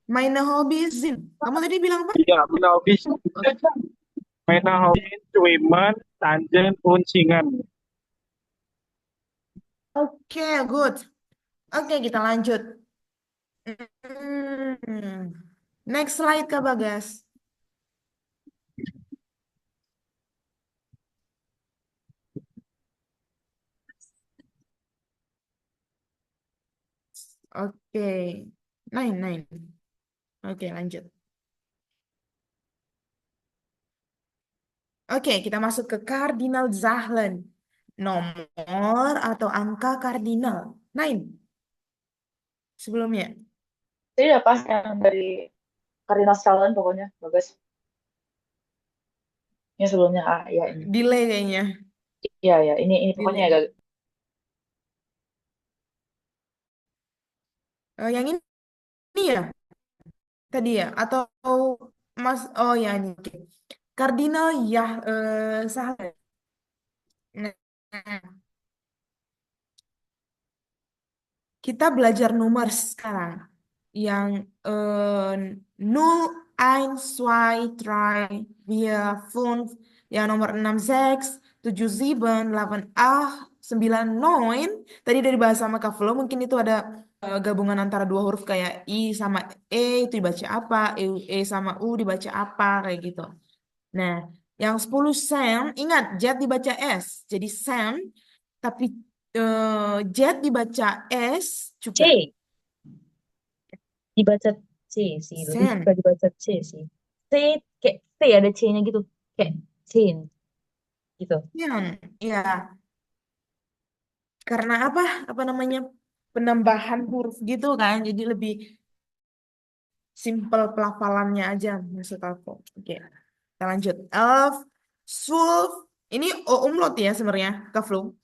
Meine Hobbys sind. Kamu tadi bilang apa? ja, meine Hobbys Schwimmen, Tanzen und Singen. Oke, good. Oke, kita lanjut. Hmm. Next slide Kak Bagas. Oke. Nine. Oke, lanjut. Oke, kita masuk ke kardinal Zahlen. Nomor atau angka kardinal. Nine. Sebelumnya. Jadi udah pas yang dari Cardinals Talent pokoknya, bagus. Yang sebelumnya, ya ini. Delay kayaknya. Iya, ya, ini pokoknya Delay. agak. Yang ini ya? Tadi ya? Atau Mas? Oh ya ini. Oke. Kardinal ya Zahlen. Nah, kita belajar nomor sekarang. Yang 0, 1, 2, 3, 4, 5. Yang nomor 6, 6, 7, 7, 8, 9, 9. Tadi dari bahasa sama Kak Flo, mungkin itu ada gabungan antara dua huruf kayak I sama E itu dibaca apa, E sama U dibaca apa, kayak gitu. Nah, yang 10 Sam, ingat Jet dibaca S. Jadi Sam, tapi Jet dibaca S C. juga. Dibaca C sih, lebih Sen. suka dibaca C sih. C kayak C ada C-nya gitu. Kayak Cin gitu. Yan, ya. Karena apa? Apa namanya? Penambahan huruf gitu kan. Jadi lebih simple pelafalannya aja maksud aku. Oke. Kita lanjut. Elf, Sulf. Ini O umlaut ya sebenarnya, Kak Flu.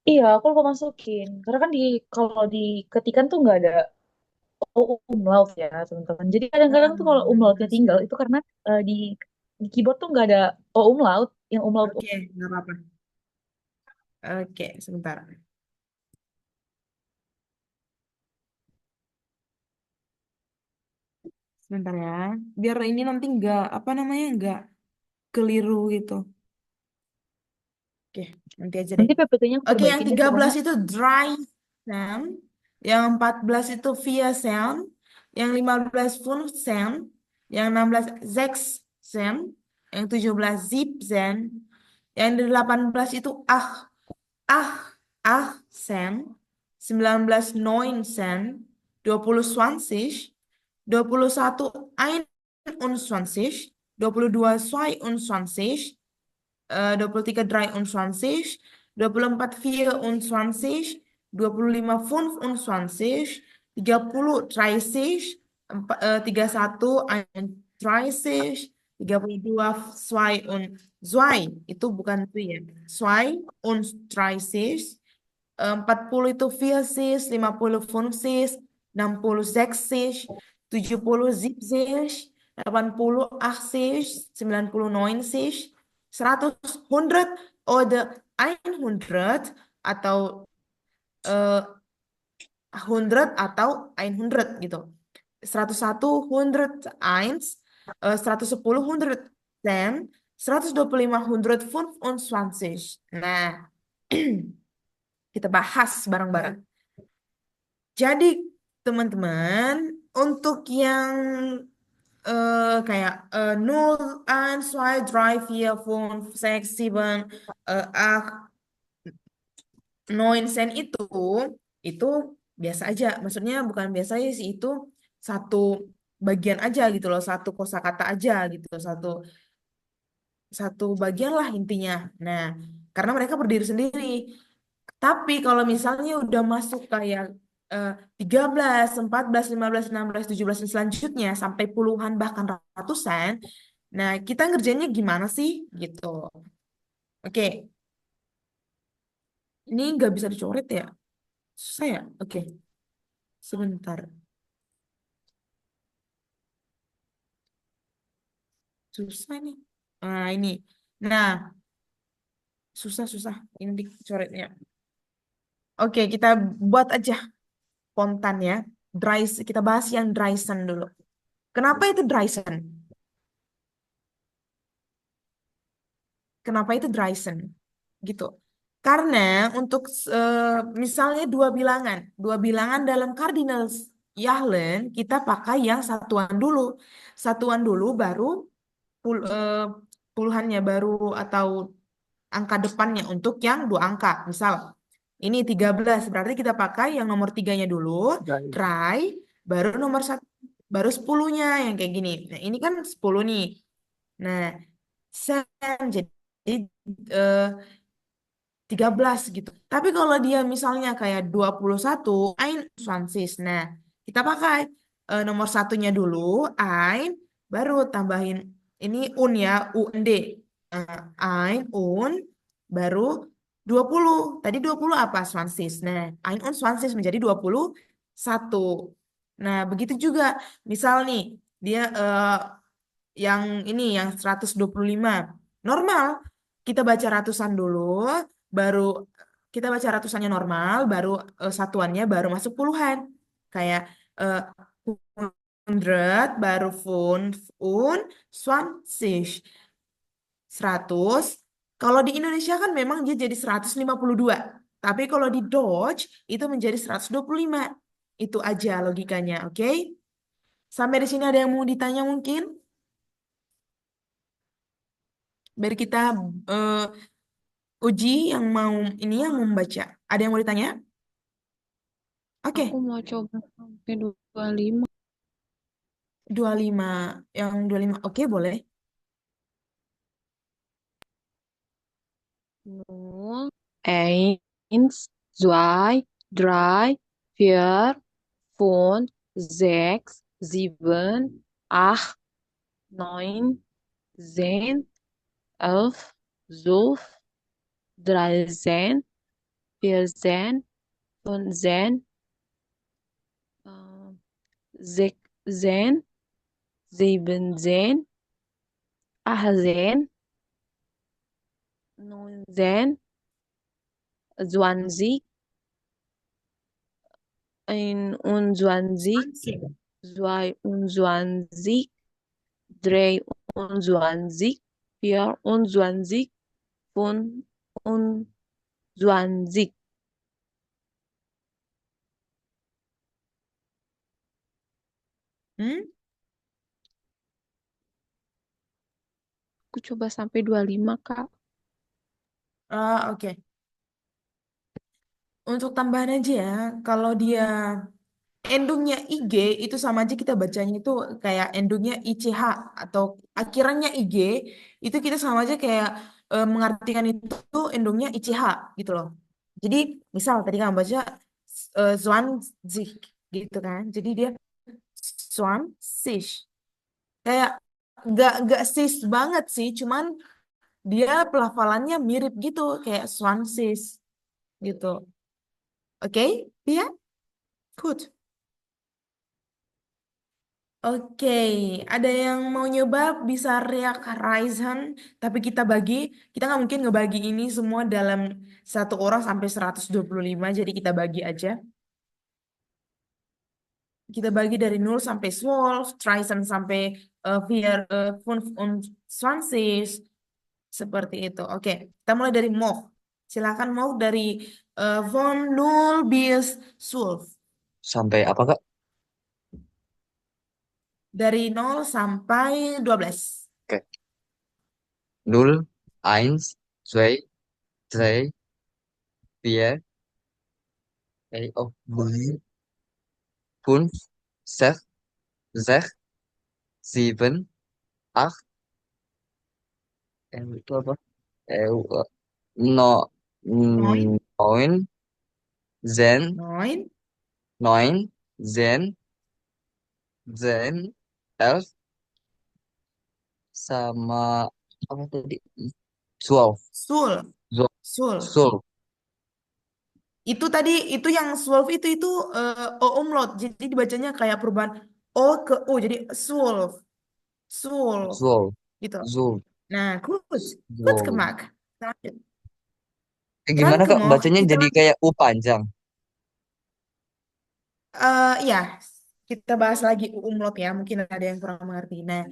Iya, aku lupa masukin. Karena kan kalau di ketikan tuh nggak ada umlaut ya, teman-teman. Jadi kadang-kadang tuh kalau umlautnya tinggal itu karena di keyboard tuh nggak ada umlaut, yang umlaut. Oke, nggak apa-apa. Oke, sebentar. Sebentar ya. Biar ini nanti nggak, apa namanya, nggak keliru gitu. Oke, nanti aja deh. Nanti PPT-nya aku Oke, yang perbaikin deh 13 pokoknya. itu dry sound. Yang 14 itu via sound. Yang 15 full sound. Yang 16 zex sound. Yang 17 siebzehn. Yang 18 itu achtzehn. 19 neunzehn. 20 zwanzig. 21 einundzwanzig. 22 zweiundzwanzig. 23 23, 24 24, 25 25, 30 30, 31 31, 32 zwei und zwei, itu bukan itu ya. Zwei und 30, 40 itu 40, 50 50, 60 60, 70 70, 80 80, 90 90, 100 100 oder 100 atau 100 atau 100 gitu. 101 101, 110 110, 125 125. Nah, kita bahas bareng-bareng. Jadi teman-teman, untuk yang kayak 0, 1, 2, 3, 4, 5, 6, 7, 8, 9 sen itu biasa aja. Maksudnya bukan biasa aja sih, itu satu bagian aja gitu loh, satu kosakata aja gitu, satu satu bagian lah intinya. Nah, karena mereka berdiri sendiri. Tapi kalau misalnya udah masuk kayak 13, 14, 15, 16, 17 dan selanjutnya sampai puluhan bahkan ratusan, nah kita ngerjainnya gimana sih gitu. Oke, ini nggak bisa dicoret ya? Susah ya? Oke, sebentar. Susah nih. Nah, ini. Nah, susah-susah ini dicoretnya. Oke, kita buat aja spontan ya. Kita bahas yang Dryson dulu. Kenapa itu Dryson? Kenapa itu Dryson? Gitu. Karena untuk misalnya dua bilangan dalam cardinals Yahlen, kita pakai yang satuan dulu. Satuan dulu baru puluhannya baru atau angka depannya untuk yang dua angka. Misal, ini 13, berarti kita pakai yang nomor tiganya dulu, try, baru nomor satu, baru 10-nya yang kayak gini. Nah, ini kan 10 nih. Nah, sen, jadi eh, 13 gitu. Tapi kalau dia misalnya kayak 21, ein Swansis. Nah, kita pakai nomor satunya dulu, ein, baru tambahin ini un ya, UND. Ein, un, baru 20. Tadi 20 apa? Swansis. Nah, ein un Swansis menjadi 21. Nah, begitu juga. Misal nih, dia yang ini, yang 125. Normal, kita baca ratusan dulu, baru kita baca ratusannya normal, baru satuannya baru masuk puluhan. Kayak eh, 100, baru fünf und 20. 100. Kalau di Indonesia kan memang dia jadi 152. Tapi kalau di Dutch itu menjadi 125. Itu aja logikanya, oke? Sampai di sini ada yang mau ditanya mungkin? Biar kita eh, uji yang mau ini yang mau membaca. Ada yang mau ditanya? Oke, Aku mau coba sampai 25. 25. Yang 25. Oke, boleh. 0, 1, 2, 3, 4, 5, 6, 7, 8, 9, 10, 11, 12, 13, 14, 15, 16, 17, 18, 19, 20, 21, 22, 23, 24, 25. Hmm? Aku aku coba sampai 25, Kak. Oke. Untuk tambahan aja ya, kalau dia endungnya IG itu sama aja kita bacanya itu kayak endungnya ICH atau akhirannya IG itu kita sama aja kayak mengartikan itu endungnya ICH gitu loh. Jadi misal tadi kamu baca Zwanzig gitu kan. Jadi dia Zwanzig. Kayak nggak sis banget sih, cuman dia pelafalannya mirip gitu kayak Zwanzig gitu. Oke, ya, good. Oke, ada yang mau nyoba bisa reak Ryzen, tapi kita nggak mungkin ngebagi ini semua dalam satu orang sampai 125, jadi kita bagi aja. Kita bagi dari 0 sampai 12, Ryzen sampai Fünf und 20, seperti itu. Oke, kita mulai dari Moch. Silakan Moch dari von 0 bis 12. Sampai apa, Kak? Dari 0 sampai 12. Oke. 0, 1, 2, 3, 4, oh, 5, 6, 6, 7, 8, itu apa? No, 9, 9, then, 9, 9, then, 11, sama apa tadi? 12, Sul, 12, Sul. Sul, Itu tadi itu yang 12 itu O umlaut. Jadi dibacanya kayak perubahan O ke U. Jadi 12, 12 Zul, gitu. Zul, Nah, good. Good ke Zul. Mark. Lanjut. Keren Gimana, ke Kak? Moh. Bacanya Kita jadi kayak U panjang. ya kita bahas lagi U umlaut ya. Mungkin ada yang kurang mengerti. Nah,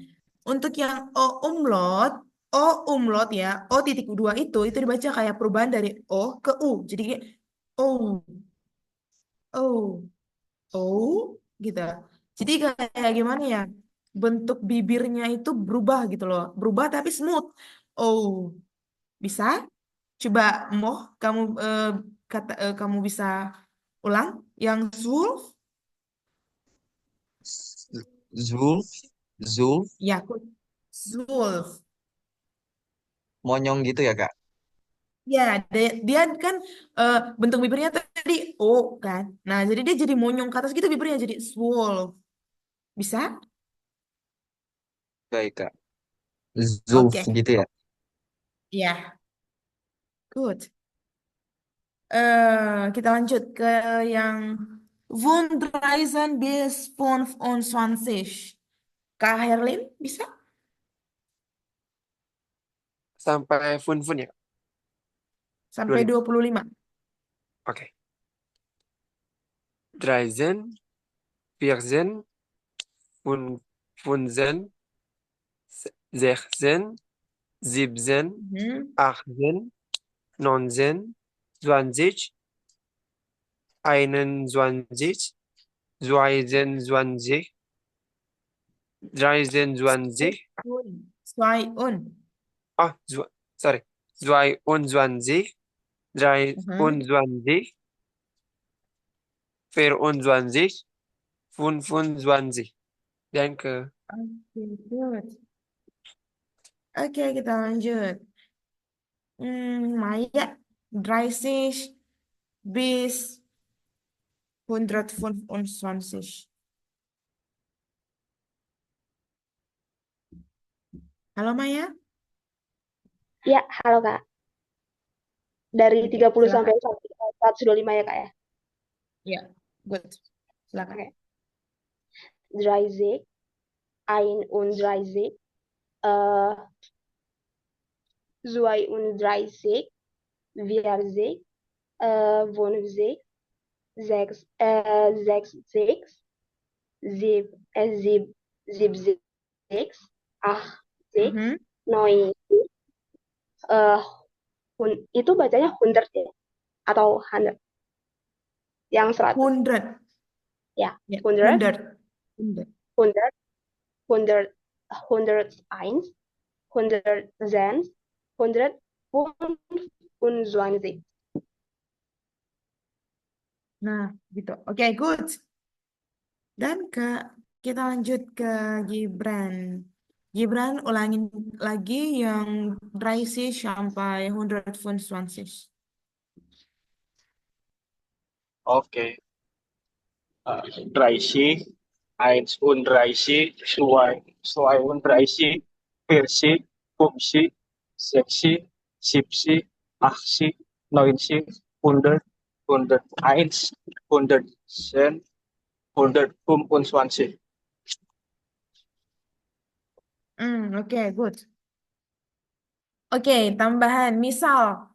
untuk yang O umlaut ya, O titik dua itu dibaca kayak perubahan dari O ke U. Jadi kayak O, O. Oh, gitu. Jadi kayak gimana ya? Bentuk bibirnya itu berubah gitu loh. Berubah tapi smooth. Oh, bisa? Coba Moh, kamu bisa ulang yang Zulf? Zul, Zul, Ya, good. Zulf. monyong gitu ya, Kak? Ya, dia kan bentuk bibirnya tadi O kan. Nah, jadi dia jadi monyong ke atas gitu bibirnya jadi Zwolf. Bisa? Baik, Kak. Zulf Oke. gitu ya. Ya, good. Kita lanjut ke yang Wundreisen bis 25. Kak Herlin, bisa? Sampai fun-fun ya. Sampai 25. Oke. Dreisen, Viersen, Funsen, Sechsen, Siebsen, Mhm. Achten, Neunten, 20, 21, 22, 23, Zwei-un. sorry, 22, Mhm. 23, 24, 25. Danke. Oke, good. Oke, kita lanjut. Maya, 30 bis 125. Halo Maya? Ya, halo Kak. Dari Oke, 30 sampai silakan. 125 ya Kak ya. Ya, good. Silakan. Oke. 30, 31, äh, 32, 40, 50, 60, 70, 80, Mhm. 90, itu bacanya 100 ya? Atau 100? Yang 100. 100. Ya, Ya, 100, 100. 100. 100, 101, 100 125. Nah, gitu. Oke, good. Dan kita lanjut ke Gibran. Gibran ulangin lagi yang dry sampai 125. Okay. 30, 31, 32, 40, 50, 60, 70, 80, 90, 100, 101, 110, 125. Oke, good. Oke, tambahan. Misal,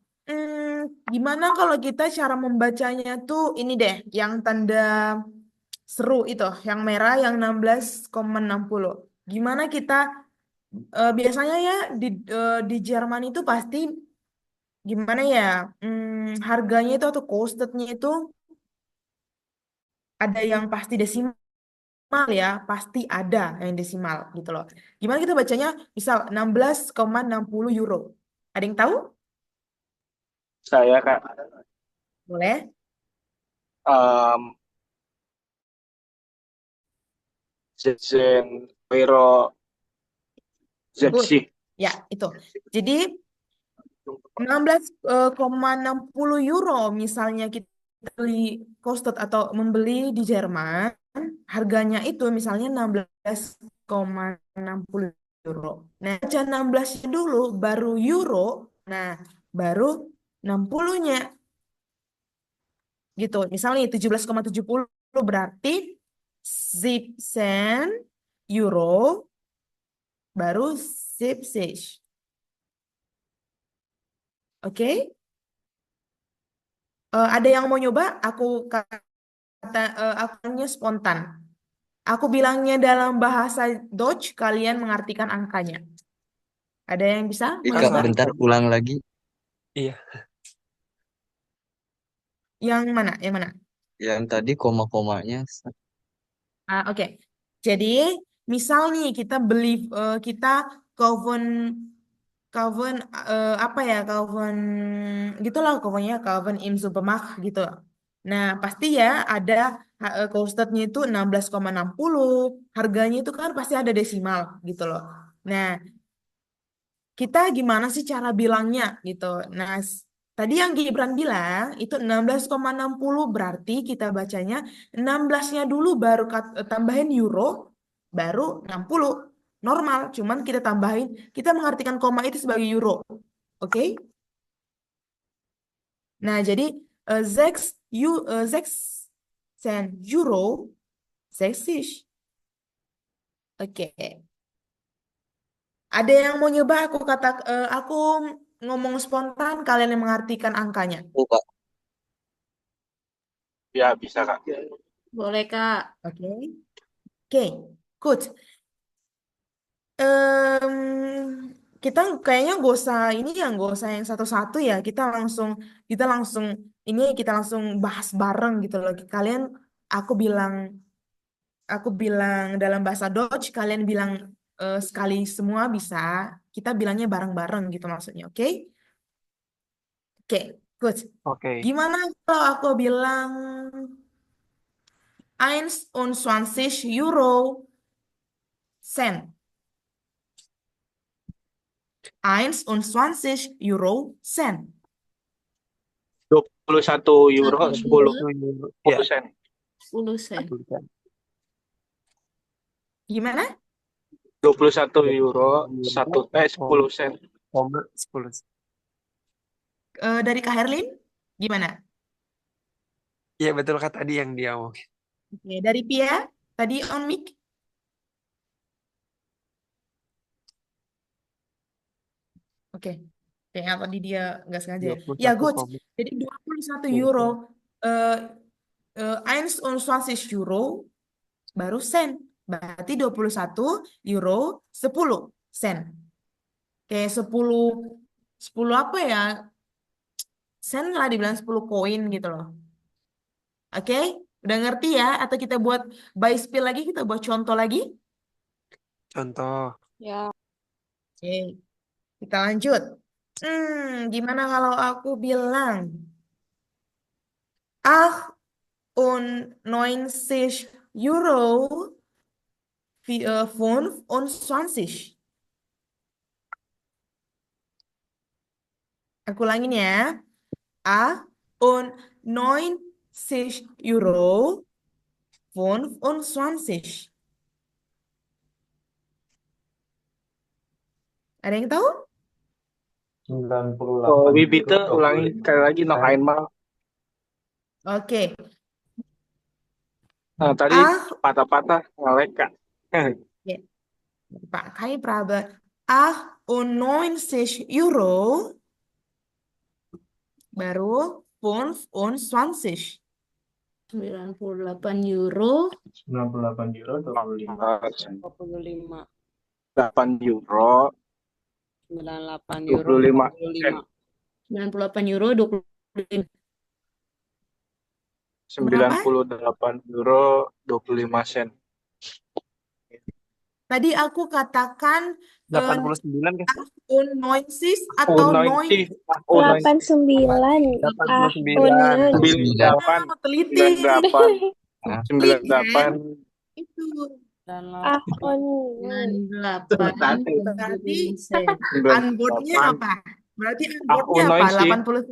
gimana kalau kita cara membacanya tuh ini deh, yang tanda seru itu, yang merah, yang 16,60. Gimana kita, biasanya ya di Jerman itu pasti, gimana ya, harganya itu atau costednya itu ada yang pasti desimal ya, pasti ada yang desimal gitu loh. Gimana kita bacanya? Misal 16,60 euro. Ada yang tahu? Saya Kak, Boleh? Zen Wiro Good. Zepsi. Ya, itu. Jadi 16,60 euro misalnya kita beli costed atau membeli di Jerman, harganya itu misalnya 16,60 euro. Nah, baca 16-nya dulu, baru euro, nah baru 60-nya. Gitu. Misalnya 17,70 berarti 17 euro, baru 70. Oke? Ada yang mau nyoba? Akunya spontan. Aku bilangnya dalam bahasa Dutch, kalian mengartikan angkanya. Ada yang bisa mau Ika, nyoba? bentar ulang lagi. Iya. Yang mana? Yang mana? Yang tadi koma-komanya. Oke. Jadi, misal nih kita beli, kita Coven, apa ya, Coven, gitulah pokoknya Coven im Supermarkt gitu. Nah, pasti ya ada costednya itu 16,60. Harganya itu kan pasti ada desimal gitu loh. Nah, kita gimana sih cara bilangnya gitu. Nah, tadi yang Gibran bilang itu 16,60 berarti kita bacanya 16-nya dulu baru tambahin euro baru 60. Normal, cuman kita tambahin, kita mengartikan koma itu sebagai euro. Oke? Nah, jadi 6 euro 60. Oke. Ada yang mau nyoba aku ngomong spontan, kalian yang mengartikan angkanya. Oh, Kak. Ya, bisa Kak. Boleh, Kak. Oke. Oke, good. Em, kita kayaknya gak usah ini ya, gak usah yang satu-satu ya. Kita langsung bahas bareng gitu loh. Aku bilang, aku bilang dalam bahasa Dutch, kalian bilang sekali semua bisa. Kita bilangnya bareng-bareng gitu maksudnya, oke? Oke, good. Oke. Gimana kalau aku bilang 21 Euro Cent? 21 Euro Cent. 21 euro, 10 Ya. sen. 10 sen. Gimana? 21 euro, 10 sen. 10. Dari Kak Herlin, gimana? Iya betul Kak tadi yang dia omongin. Oke, dari Pia, tadi on mic. Oke, kayaknya tadi dia nggak sengaja ya. Ya, good. Jadi 21 euro. Eh 21 euro baru sen. Berarti 21 euro 10 sen. Kayak 10 apa ya? Sen lah dibilang 10 koin gitu loh. Oke? Udah ngerti ya? Atau kita buat by spill lagi, kita buat contoh lagi? Contoh. Ya. Oke. Kita lanjut. Gimana kalau aku bilang 98 euro 25. Aku ulangin ya. 98 euro 25. Ada yang tahu? 98 Wibitu euro ulangi sekali lagi noch 25 einmal. Oke. Tadi patah-patah ngelek Kak. Ya. Pak Kai Prabe. 98 euro baru 25. 98 euro 98 euro 25 25. 8 euro 98 euro 25 sen. 98 euro 25. 98 euro 25 sen. Tadi aku katakan 89 kan? 96 atau 90 89. 89. 98 teliti. 98 Itu. 98 Berarti unboardnya apa? Berarti Ah, unboardnya apa? 90. 80